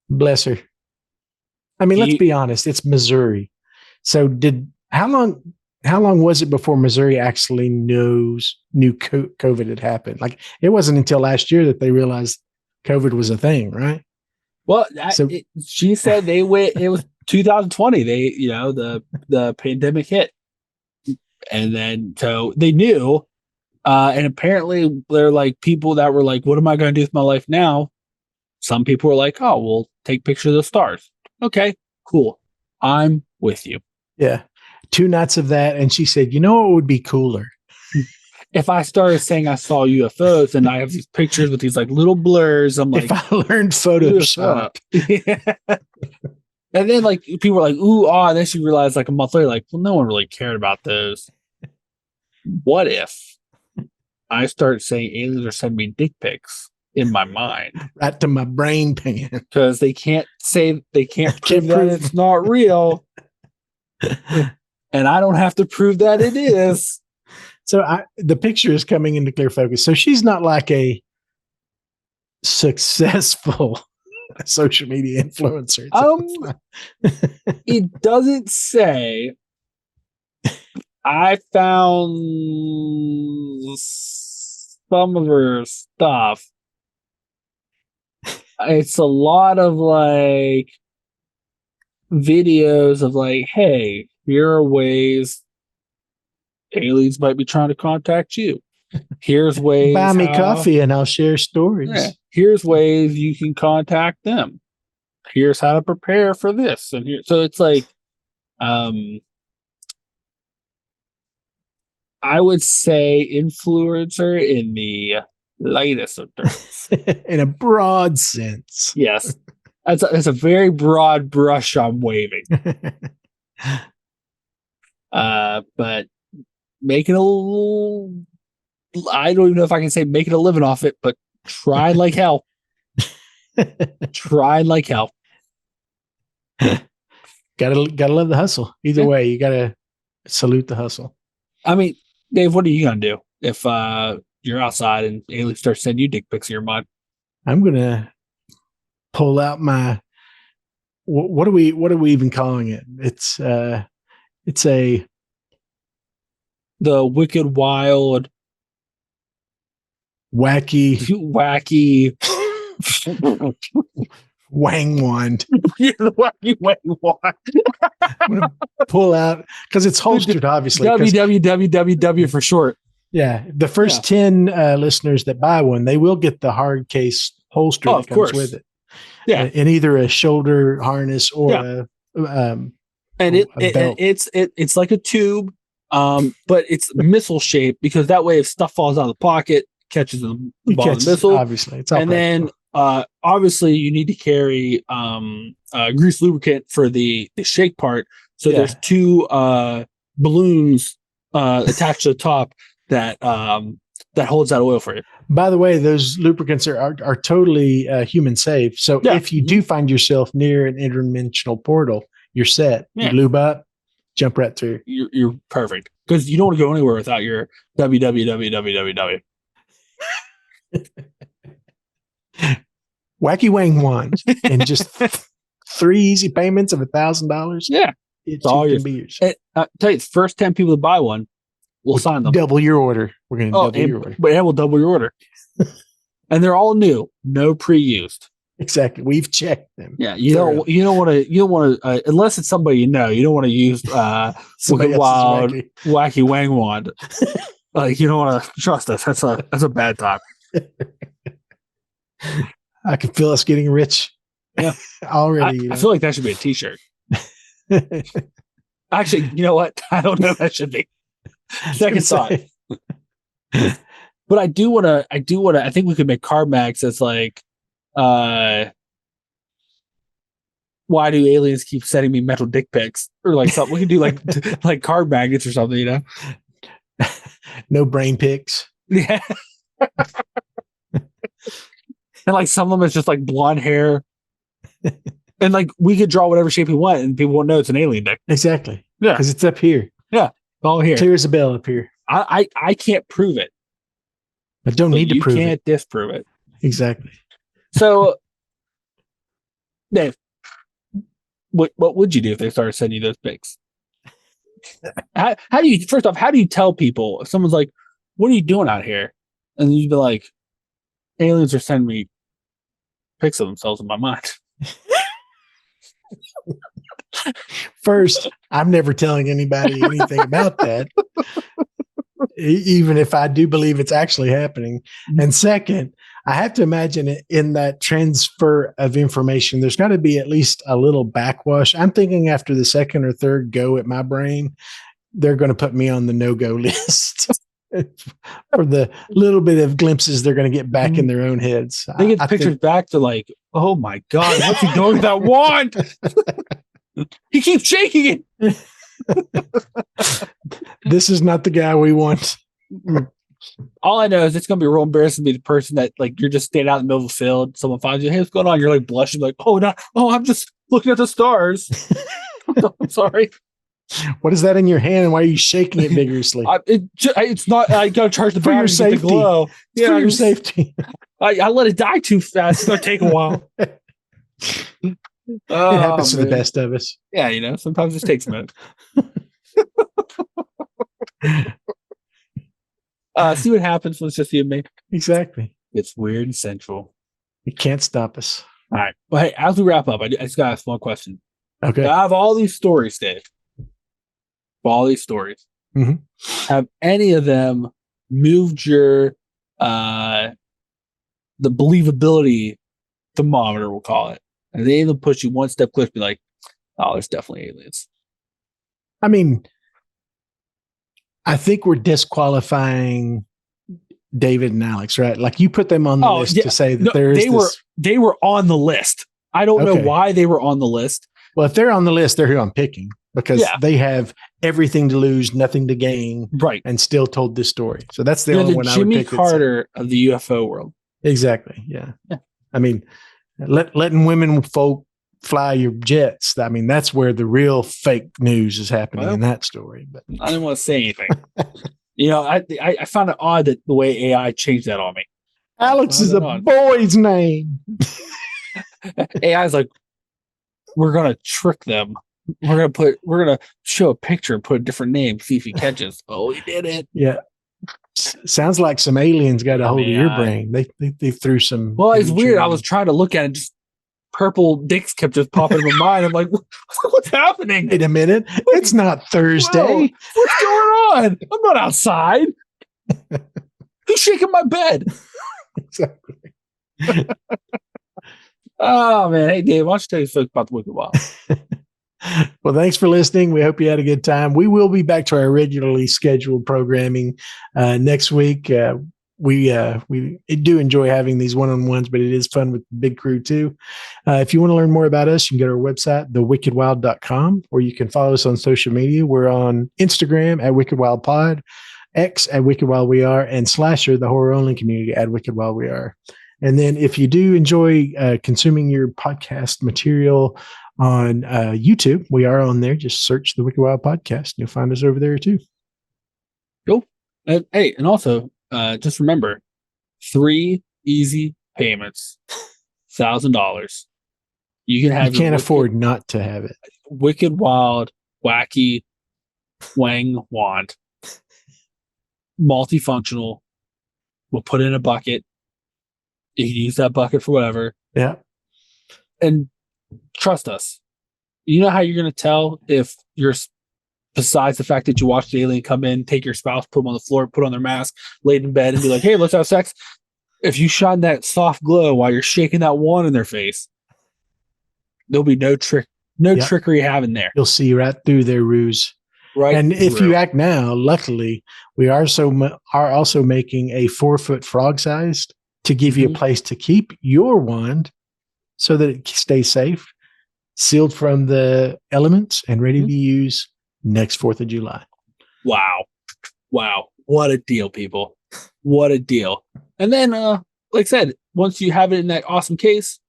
Bless her. I mean, let's be honest, it's Missouri. So how long was it before Missouri actually knew COVID had happened? Like, it wasn't until last year that they realized COVID was a thing, right? Well, she said they went. It was 2020. The pandemic hit, and then so they knew. And apparently, they're like people that were like, "What am I going to do with my life now?" Some people were like, "Oh, we'll take pictures of the stars." Okay, cool. I'm with you. Yeah. 2 nights of that, and she said, "You know what would be cooler? If I started saying I saw UFOs and I have these pictures with these like little blurs, I'm like, if I learned Photoshop." Yeah. And then like people were like, ooh, ah, and then she realized like a month later, like, well, no one really cared about those. What if I start saying aliens are sending me dick pics in my mind? Right to my brain pan. Because they can't prove that it's not real. And I don't have to prove that it is. So the picture is coming into clear focus. So she's not like a successful social media influencer. It doesn't say. I found some of her stuff. It's a lot of like videos of like, hey, here are ways aliens might be trying to contact you. Here's ways. Buy me coffee and I'll share stories. Yeah, here's ways you can contact them. Here's how to prepare for this. And here, so it's like, I would say influencer in the lightest of terms. In a broad sense. Yes. That's a very broad brush I'm waving. But making I don't even know if I can say making a living off it, but try like hell. Try like hell. Gotta love the hustle. Either way, you gotta salute the hustle. I mean, Dave, what are you gonna do if you're outside and aliens start sending you dick pics in your mind? I'm gonna pull out my what are we even calling it? It's a the wicked, wild, wacky wang wand. Yeah, the wacky wang wand. I'm gonna pull out because it's holstered, obviously. WWW for short. Yeah, the first 10 listeners that buy one, they will get the hard case holster that comes with it. Yeah, in either a shoulder harness or it's like a tube, but it's missile shaped because that way if stuff falls out of the pocket, catches the ball of the missile. Obviously, it's all and then obviously you need to carry grease lubricant for the shake part. So there's 2 balloons attached to the top that holds that oil for you. By the way, those lubricants are totally human safe. So if you do find yourself near an interdimensional portal, you're set. You lube up, jump right through. You're perfect. because you don't want to go anywhere without your www. Wacky Wang wand and just 3 easy payments of $1,000. Yeah, it's all can be yours. Tell you, the first 10 people to buy one, we'll sign them. Double your order. We're going to double your order. But we'll double your order. And they're all new, no pre-used. Exactly. We've checked them. Yeah, you don't want to unless it's somebody you don't want to use Wicked Wild Wacky Wang wand. Like, you don't want to trust us. That's a bad time. I can feel us getting rich. Yeah, already. I feel like that should be a T-shirt. Actually, you know what? I don't know if that should be. Second thought. But I do want to. I think we could make card mags that's like, why do aliens keep sending me metal dick pics or like something? We can do like card magnets or something, you know? No brain pics. Yeah. And like some of them is just like blonde hair. And like we could draw whatever shape we want and people won't know it's an alien dick. Exactly. Yeah. Because it's up here. Yeah. All here. Clear as a bell up here. I can't prove it. I don't need to prove it. You can't disprove it. Exactly. So, Dave, what would you do if they started sending you those pics? How do you tell people if someone's like, what are you doing out here? And you'd be like, aliens are sending me pics of themselves in my mind. First, I'm never telling anybody anything about that, even if I do believe it's actually happening. And second, I have to imagine it in that transfer of information, there's got to be at least a little backwash. I'm thinking after the second or third go at my brain, they're going to put me on the no-go list for the little bit of glimpses they're going to get back in their own heads. They get pictures back to like, oh my God, what's he doing with that wand? He keeps shaking it. This is not the guy we want. All I know is it's going to be real embarrassing to be the person that like you're just standing out in the middle of the field. Someone finds you, hey, what's going on? You're like blushing, like, I'm just looking at the stars. I'm sorry. What is that in your hand, and why are you shaking it vigorously? It's not. I got to charge the battery to glow. Yeah, for your safety. I let it die too fast. It's going to take a while. It happens to the best of us. Yeah, sometimes it takes a minute. See what happens when it's just you and me. Exactly. It's weird and sensual. You can't stop us. All right. Well, hey, as we wrap up, I just got to ask one question. Okay. I have all these stories, Dave. All these stories. Mm-hmm. Have any of them moved your the believability thermometer, we'll call it? And they even push you one step closer, be like, oh, there's definitely aliens. I mean, I think we're disqualifying David and Alex, right? Like you put them on the list to say that they were on the list. I don't know why they were on the list. Well, if they're on the list, they're who I'm picking because they have everything to lose, nothing to gain, right? And still told this story. So that's the only one I would pick. Jimmy Carter of the UFO world. Exactly. Yeah. I mean, letting women folk fly your jets. I mean, that's where the fake news is happening in that story. But I didn't want to say anything. I found it odd that the way AI changed that on me. Alex is a boy's name. AI is like, we're gonna trick them. We're gonna show a picture and put a different name, see if he catches. Oh, he did it. Yeah. Sounds like some aliens got a hold of your brain. They threw some. Well, it's weird. I was trying to look at it, just purple dicks kept just popping in my mind. I'm like, what's happening? Wait a minute. It's not Thursday. Whoa, what's going on? I'm not outside. Who's shaking my bed? Exactly. Oh, man. Hey, Dave, why don't you tell you folks about the Wicked Wild? Well, thanks for listening. We hope you had a good time. We will be back to our regularly scheduled programming next week. We do enjoy having these one-on-ones, but it is fun with the big crew too. If you want to learn more about us, you can go to our website, thewickedwild.com, or you can follow us on social media. We're on Instagram at Wicked Wild Pod, X at Wicked Wild We Are, and Slasher, the horror only community, at Wicked Wild We Are. And then if you do enjoy consuming your podcast material on YouTube, we are on there. Just search the Wicked Wild Podcast. You'll find us over there too. Cool. Hey, and also, just remember, 3 easy payments, $1,000. You can have You can't afford not to have it. wicked, wild, wacky Wang wand, multifunctional. We'll put it in a bucket. You can use that bucket for whatever. Yeah. And trust us. You know how you're going to tell if you're, besides the fact that you watched the alien come in, take your spouse, put them on the floor, put on their mask, laid in bed, and be like, hey, let's have sex. If you shine that soft glow while you're shaking that wand in their face, there'll be no trickery having there. You'll see right through their ruse. Right. And if you act now, luckily, we are also making a 4-foot frog sized to give you a place to keep your wand so that it stays safe, sealed from the elements, and ready to use next 4th of July. Wow. What a deal, people. What a deal. And then, like I said, once you have it in that awesome case,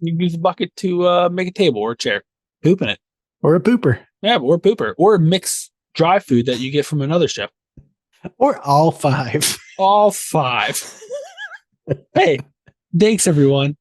you can use a bucket to make a table or a chair. Poop in it. Or a pooper. Yeah, or a pooper. Or mix dry food that you get from another chef. Or all 5. All 5. Hey, thanks, everyone.